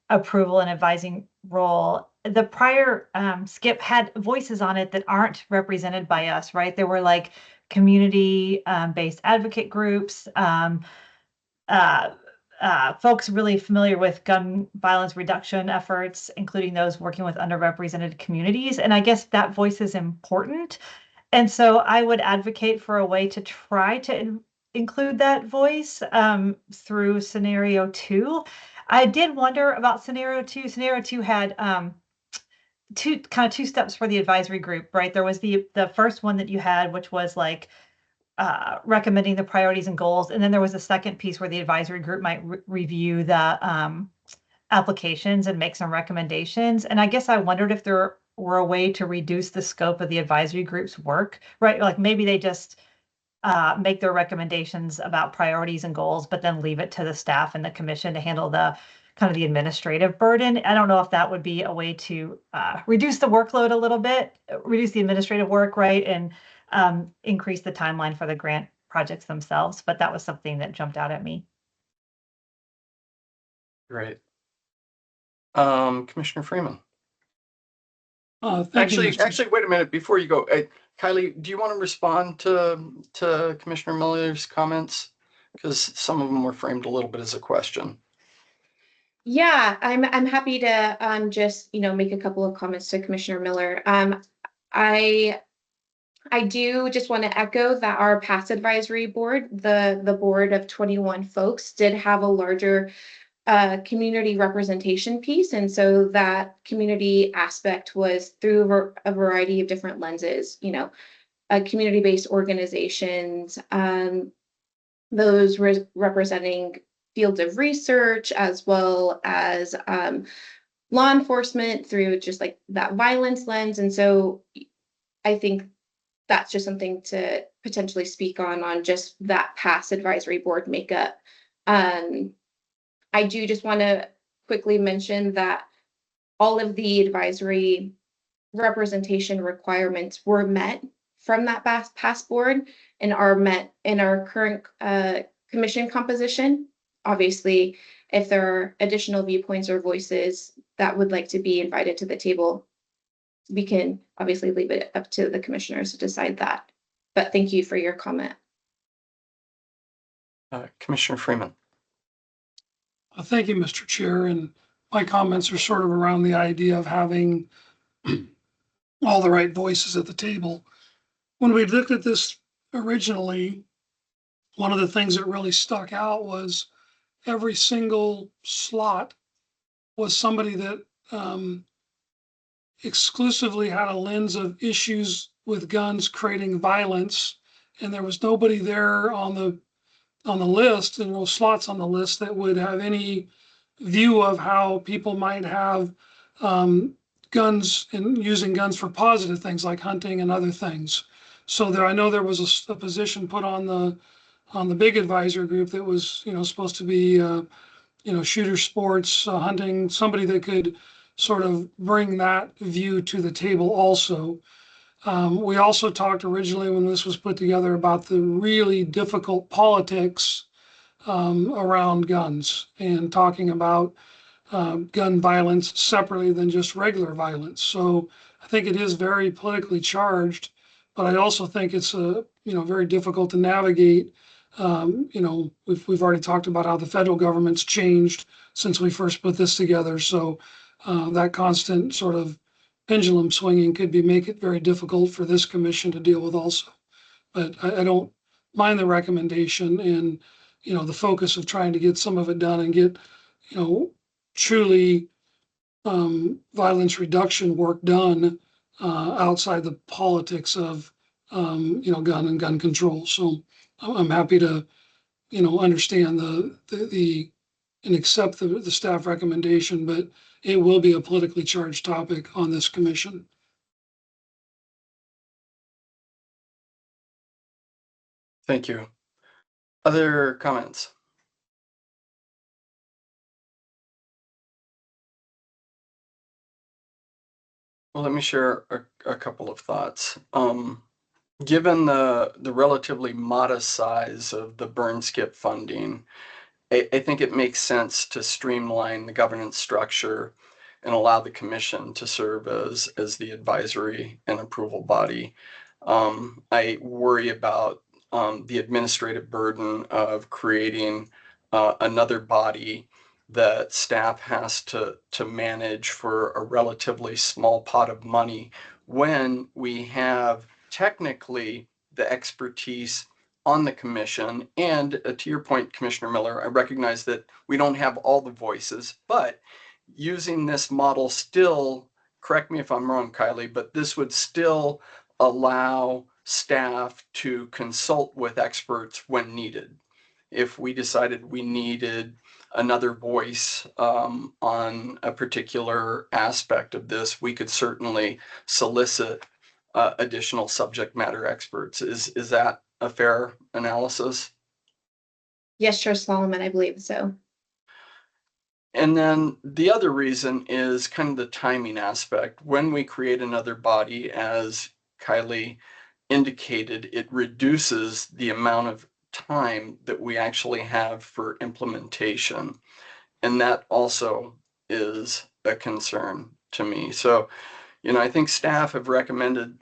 approval and advising role. The prior skip had voices on it that aren't represented by us, right? There were like community based advocate groups, folks really familiar with gun violence reduction efforts, including those working with underrepresented communities. And I guess that voice is important. And so I would advocate for a way to try to include that voice through scenario 2. I did wonder about scenario 2. Scenario 2 had two steps for the advisory group, right? There was the first one that you had, which was like recommending the priorities and goals. And then there was a second piece where the advisory group might review the applications and make some recommendations. And I guess I wondered if there were a way to reduce the scope of the advisory group's work, right? Like maybe they just make their recommendations about priorities and goals, but then leave it to the staff and the commission to handle the kind of the administrative burden. I don't know if that would be a way to reduce the workload a little bit, reduce the administrative work, right? And increase the timeline for the grant projects themselves. But that was something that jumped out at me. Great. Commissioner Freeman. Thank you, Actually, Mr. wait a minute before you go. Kylie, do you want to respond to Commissioner Miller's comments? Because some of them were framed a little bit as a question. Yeah, I'm happy to just make a couple of comments to Commissioner Miller. I do just want to echo that our past advisory board, the board of 21 folks, did have a larger community representation piece, and so that community aspect was through a variety of different lenses. Community-based organizations, those representing fields of research, as well as law enforcement through just like that violence lens. And so I think that's just something to potentially speak on just that past advisory board makeup. I do just want to quickly mention that all of the advisory representation requirements were met from that past board and are met in our current commission composition. Obviously, if there are additional viewpoints or voices that would like to be invited to the table, we can obviously leave it up to the commissioners to decide that. But thank you for your comment. Commissioner Freeman. Thank you, Mr. Chair. And my comments are sort of around the idea of having all the right voices at the table. When we looked at this originally, one of the things that really stuck out was every single slot was somebody that exclusively had a lens of issues with guns creating violence, and there was nobody there on the list, and no slots on the list that would have any view of how people might have guns and using guns for positive things like hunting and other things. So I know there was a position put on the big advisor group that was supposed to be shooter sports, hunting, somebody that could sort of bring that view to the table also. We also talked originally when this was put together about the really difficult politics around guns and talking about gun violence separately than just regular violence. So I think it is very politically charged, but I also think it's very difficult to navigate. We've already talked about how the federal government's changed since we first put this together. So that constant sort of pendulum swinging could make it very difficult for this commission to deal with also. But I don't mind the recommendation and, the focus of trying to get some of it done and get, truly violence reduction work done outside the politics of, gun and gun control. So I'm happy to, understand and accept the staff recommendation, but it will be a politically charged topic on this commission. Thank you. Other comments? Well, let me share a couple of thoughts. Given the relatively modest size of the burn skip funding, I think it makes sense to streamline the governance structure and allow the commission to serve as the advisory and approval body. I worry about the administrative burden of creating another body that staff has to manage for a relatively small pot of money when we have technically the expertise on the commission. And to your point, Commissioner Miller, I recognize that we don't have all the voices, but using this model still, correct me if I'm wrong, Kylie, but this would still allow staff to consult with experts when needed. If we decided we needed another voice on a particular aspect of this, we could certainly solicit additional subject matter experts. Is that a fair analysis? Yes, Chair Solomon, I believe so. And then the other reason is kind of the timing aspect. When we create another body, as Kylie indicated, it reduces the amount of time that we actually have for implementation. And that also is a concern to me. So, I think staff have recommended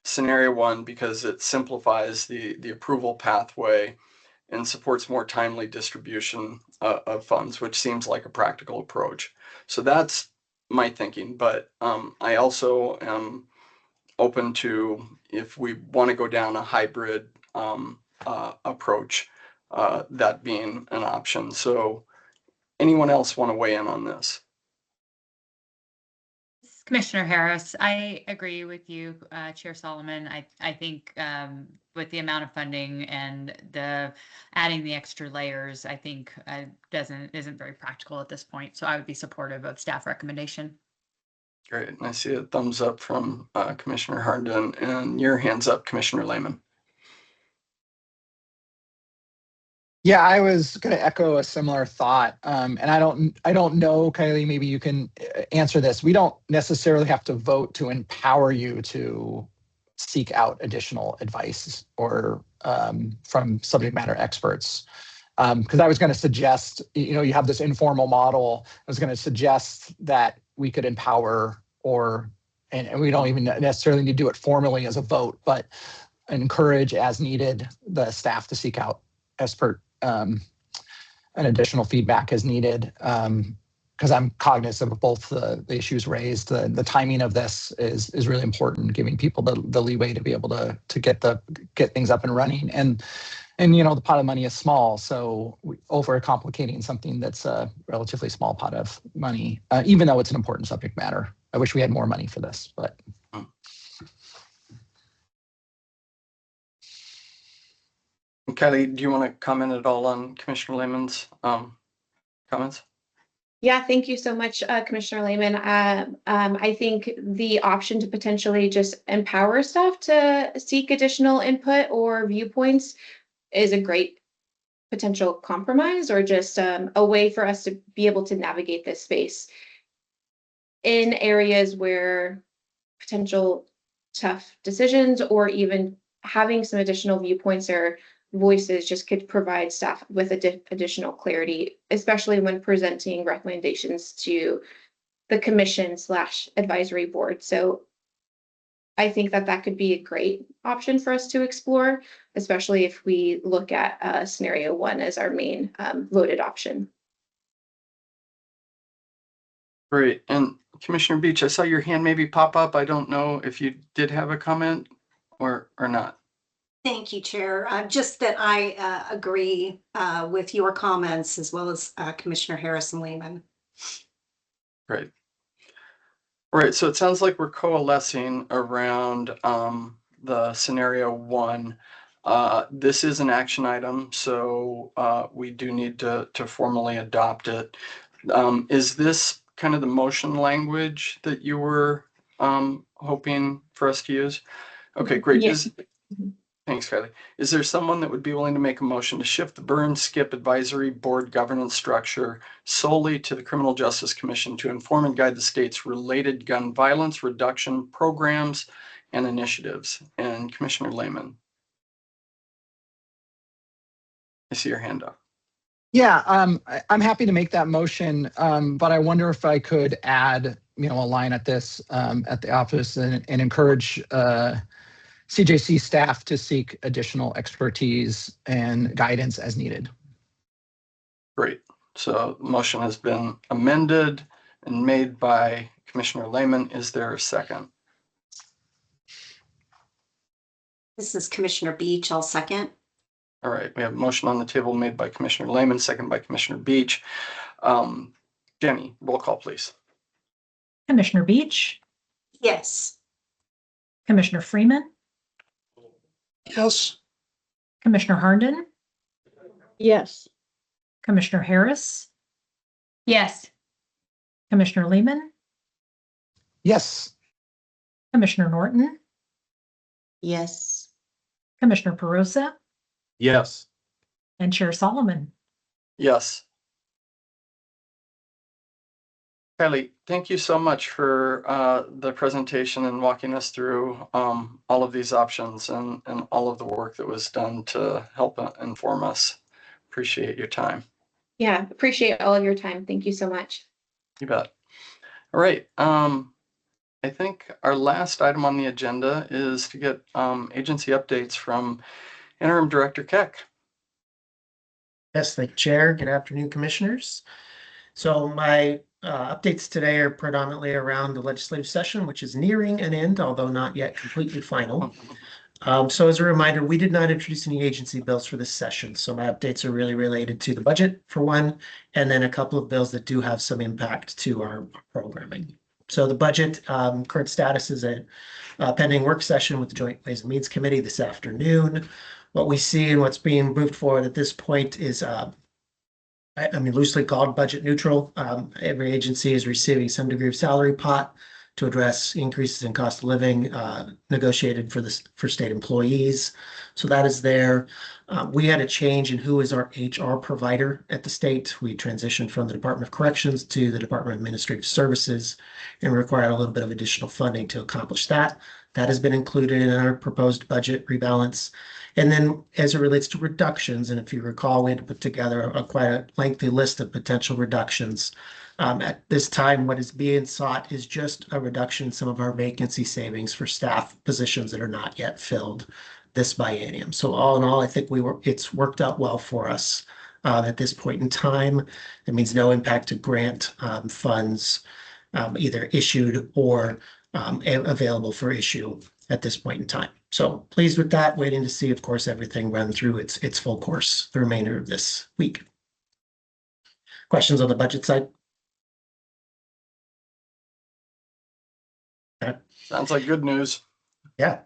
scenario 1 because it simplifies the approval pathway and supports more timely distribution of funds, which seems like a practical approach. So that's my thinking, but I also am open to, if we want to go down a hybrid approach, that being an option. So anyone else want to weigh in on this? Commissioner Harris, I agree with you, Chair Solomon. I think with the amount of funding and the adding the extra layers, I think isn't very practical at this point. So I would be supportive of staff recommendation. Great. And I see a thumbs up from Commissioner Harden, and your hands up, Commissioner Lehman. Yeah, I was going to echo a similar thought. And I don't know, Kylie, maybe you can answer this. We don't necessarily have to vote to empower you to seek out additional advice or from subject matter experts. Because I was going to suggest, you have this informal model. I was going to suggest that we could empower and we don't even necessarily need to do it formally as a vote, but encourage as needed the staff to seek out expert and additional feedback as needed, because I'm cognizant of both the issues raised. The timing of this is really important, giving people the leeway to be able to get things up and running. And the pot of money is small, so overcomplicating something that's a relatively small pot of money, even though it's an important subject matter. I wish we had more money for this, but. Kylie, do you want to comment at all on Commissioner Lehman's comments? Yeah, thank you so much, Commissioner Lehman. I think the option to potentially just empower staff to seek additional input or viewpoints is a great potential compromise, or just a way for us to be able to navigate this space in areas where potential tough decisions or even having some additional viewpoints or voices just could provide staff with additional clarity, especially when presenting recommendations to the commission/advisory board. So I think that could be a great option for us to explore, especially if we look at scenario 1 as our main voted option. Great. And Commissioner Beach, I saw your hand maybe pop up. I don't know if you did have a comment or not. Thank you, Chair. Just that I agree with your comments as well as Commissioner Harris and Lehman. Great. All right, so it sounds like we're coalescing around the scenario 1. This is an action item, so we do need to formally adopt it. Is this kind of the motion language that you were hoping for us to use? Okay, great. Yes. Thanks, Kylie. Is there someone that would be willing to make a motion to shift the burn skip advisory board governance structure solely to the Criminal Justice Commission to inform and guide the state's related gun violence reduction programs and initiatives? And Commissioner Lehman, I see your hand up. Yeah, I'm happy to make that motion, but I wonder if I could add, a line at this at the office and encourage CJC staff to seek additional expertise and guidance as needed. Great. So the motion has been amended and made by Commissioner Lehman. Is there a second? This is Commissioner Beach. I'll second. All right, we have a motion on the table made by Commissioner Lehman, second by Commissioner Beach. Jenny, roll call, please. Commissioner Beach, Yes. Commissioner Freeman, Yes. Commissioner Harnden, Yes. Commissioner Harris, Yes. Commissioner Lehman, Yes. Commissioner Norton, Yes. Commissioner Perosa, Yes. and Chair Solomon. Yes. Kylie, thank you so much for the presentation and walking us through all of these options and all of the work that was done to help inform us. Appreciate your time. Yeah, appreciate all of your time. Thank you so much. You bet. All right. I think our last item on the agenda is to get agency updates from Interim Director Keck. Yes, thank you, Chair. Good afternoon, Commissioners. So my updates today are predominantly around the legislative session, which is nearing an end, although not yet completely final. So as a reminder, we did not introduce any agency bills for this session. So my updates are really related to the budget for one, and then a couple of bills that do have some impact to our programming. So the budget current status is a pending work session with the Joint Ways and Means Committee this afternoon. What we see and what's being moved forward at this point is I mean, loosely called budget neutral. Every agency is receiving some degree of salary pot to address increases in cost of living negotiated for state employees. So that is there. We had a change in who is our HR provider at the state. We transitioned from the Department of Corrections to the Department of Administrative Services and required a little bit of additional funding to accomplish that. That has been included in our proposed budget rebalance. And then as it relates to reductions, and if you recall, we had to put together quite a lengthy list of potential reductions. At this time, what is being sought is just a reduction in some of our vacancy savings for staff positions that are not yet filled this biennium. So all in all, I think it's worked out well for us at this point in time. It means no impact to grant funds either issued or available for issue at this point in time. So pleased with that, waiting to see, of course, everything run through its full course the remainder of this week. Questions on the budget side? Sounds like good news. Yeah.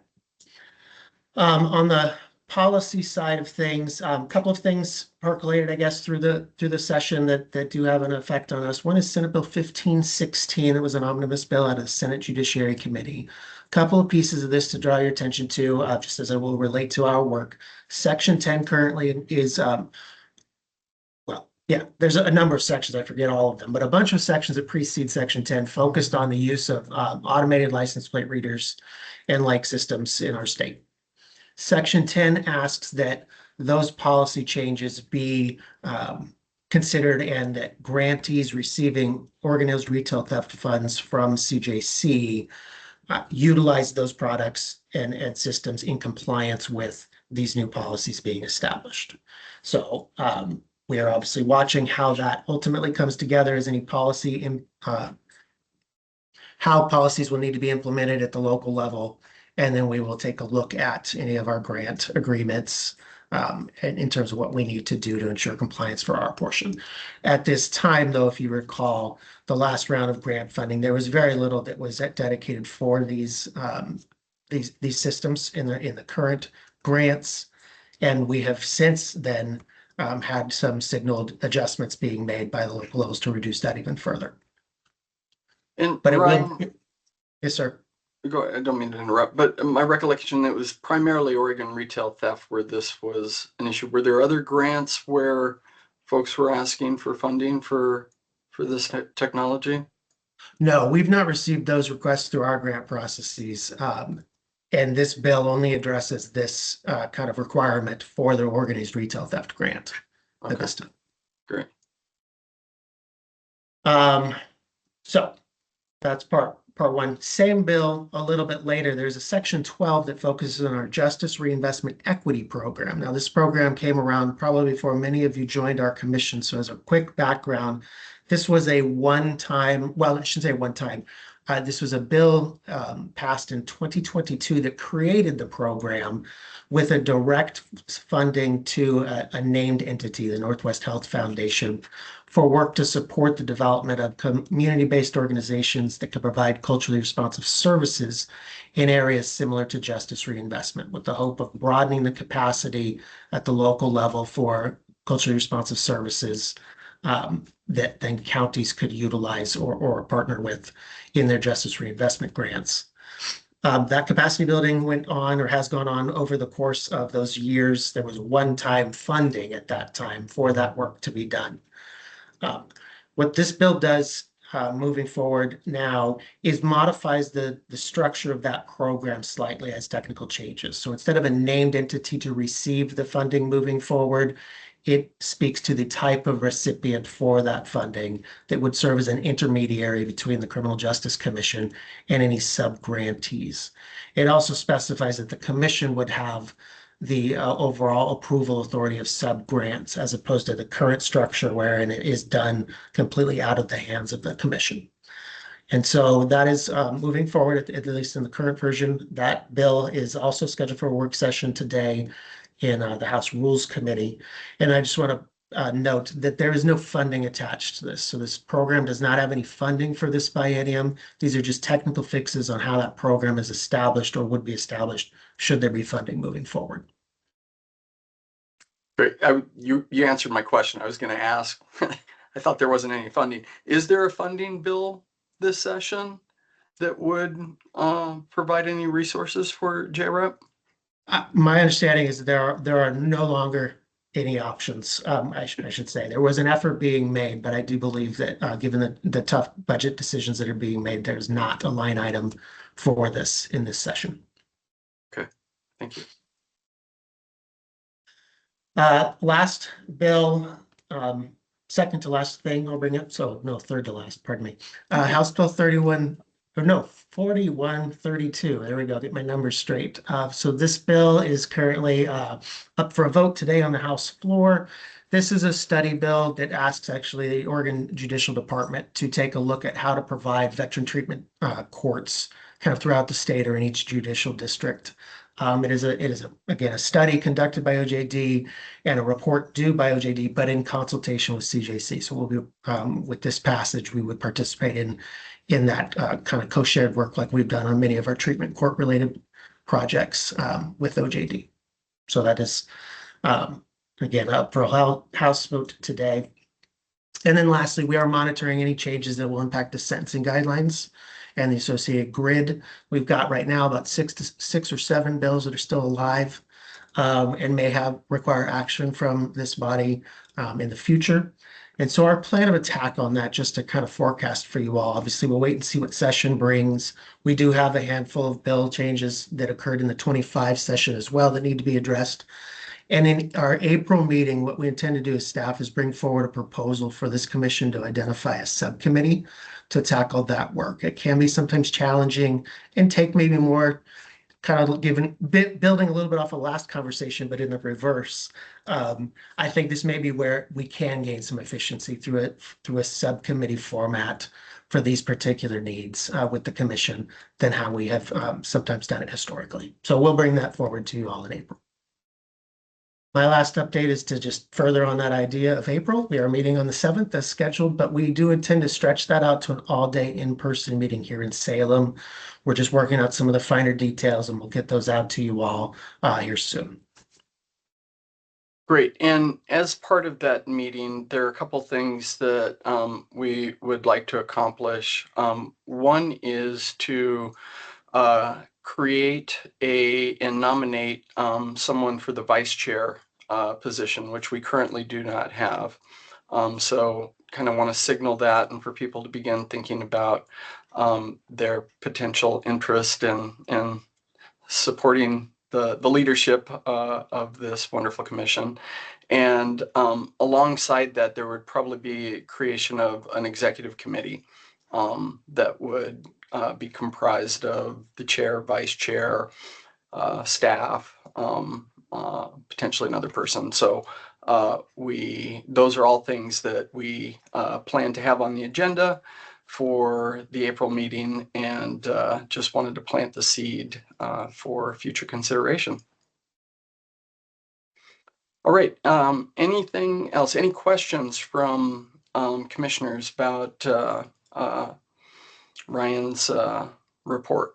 On the policy side of things, a couple of things percolated, I guess, through the session that do have an effect on us. One is Senate Bill 1516. It was an omnibus bill out of the Senate Judiciary Committee. A couple of pieces of this to draw your attention to, just as it will relate to our work. Section 10 currently is, there's a number of sections, I forget all of them, but a bunch of sections that precede Section 10 focused on the use of automated license plate readers and like systems in our state. Section 10 asks that those policy changes be considered and that grantees receiving organized retail theft funds from CJC utilize those products and systems in compliance with these new policies being established. So we are obviously watching how that ultimately comes together as any policy in how policies will need to be implemented at the local level. And then we will take a look at any of our grant agreements in terms of what we need to do to ensure compliance for our portion. At this time, though, if you recall, the last round of grant funding, there was very little that was dedicated for these systems in the current grants. And we have since then had some signaled adjustments being made by the local levels to reduce that even further. But Ryan, yes, sir. Go ahead. I don't mean to interrupt, but my recollection, it was primarily Oregon retail theft where this was an issue. Were there other grants where folks were asking for funding for this technology? No, we've not received those requests through our grant processes. And this bill only addresses this kind of requirement for the organized retail theft grant at this time. Great. So that's part one. Same bill, a little bit later, there's a section 12 that focuses on our Justice Reinvestment Equity Program. Now, this program came around probably before many of you joined our commission. So as a quick background, this was a one-time, well, I shouldn't say one-time. This was a bill passed in 2022 that created the program with a direct funding to a named entity, the Northwest Health Foundation, for work to support the development of community-based organizations that can provide culturally responsive services in areas similar to justice reinvestment, with the hope of broadening the capacity at the local level for culturally responsive services that then counties could utilize or partner with in their justice reinvestment grants. That capacity building went on or has gone on over the course of those years. There was one-time funding at that time for that work to be done. What this bill does moving forward now is modifies the structure of that program slightly as technical changes. So instead of a named entity to receive the funding moving forward, it speaks to the type of recipient for that funding that would serve as an intermediary between the Criminal Justice Commission and any sub-grantees. It also specifies that the commission would have the overall approval authority of sub-grants as opposed to the current structure wherein it is done completely out of the hands of the commission. And so that is moving forward, at least in the current version. That bill is also scheduled for a work session today in the House Rules Committee. And I just want to note that there is no funding attached to this. So this program does not have any funding for this biennium. These are just technical fixes on how that program is established or would be established should there be funding moving forward. Great. You answered my question. I was going to ask. I thought there wasn't any funding. Is there a funding bill this session that would provide any resources for JREP? My understanding is that there are no longer any options. I should say there was an effort being made, but I do believe that given the tough budget decisions that are being made, there's not a line item for this in this session. Okay, thank you. Last bill, second to last thing I'll bring up. So no, third to last, pardon me. House Bill 4132. There we go. Get my numbers straight. So this bill is currently up for a vote today on the House floor. This is a study bill that asks actually the Oregon Judicial Department to take a look at how to provide veteran treatment courts kind of throughout the state or in each judicial district. It is again a study conducted by OJD and a report due by OJD, but in consultation with CJC. So we'll be with this passage, we would participate in that kind of co-shared work like we've done on many of our treatment court related projects with OJD. So that is again up for a House vote today. And then lastly, we are monitoring any changes that will impact the sentencing guidelines and the associated grid. We've got right now about six or seven bills that are still alive and may require action from this body in the future. And so our plan of attack on that, just to kind of forecast for you all, obviously we'll wait and see what session brings. We do have a handful of bill changes that occurred in the 25 session as well that need to be addressed. And in our April meeting, what we intend to do as staff is bring forward a proposal for this commission to identify a subcommittee to tackle that work. It can be sometimes challenging and take maybe more kind of building a little bit off of last conversation, but in the reverse. I think this may be where we can gain some efficiency through a subcommittee format for these particular needs with the commission than how we have sometimes done it historically. So we'll bring that forward to you all in April. My last update is to just further on that idea of April. We are meeting on the 7th as scheduled, but we do intend to stretch that out to an all-day in-person meeting here in Salem. We're just working out some of the finer details and we'll get those out to you all here soon. Great. And as part of that meeting, there are a couple things that we would like to accomplish. One is to create and nominate someone for the vice chair position, which we currently do not have. So kind of want to signal that and for people to begin thinking about their potential interest in supporting the leadership of this wonderful commission. And alongside that, there would probably be creation of an executive committee that would be comprised of the chair, vice chair, staff, potentially another person. So those are all things that we plan to have on the agenda for the April meeting, and just wanted to plant the seed for future consideration. All right. Anything else? Any questions from commissioners about Ryan's report?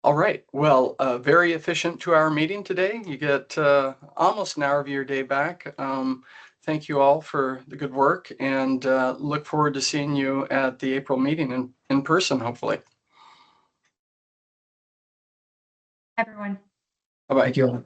All right. Well, very efficient 2-hour meeting today. You get almost an hour of your day back. Thank you all for the good work, and look forward to seeing you at the April meeting in person, hopefully. Everyone. Bye-bye. Thank you all.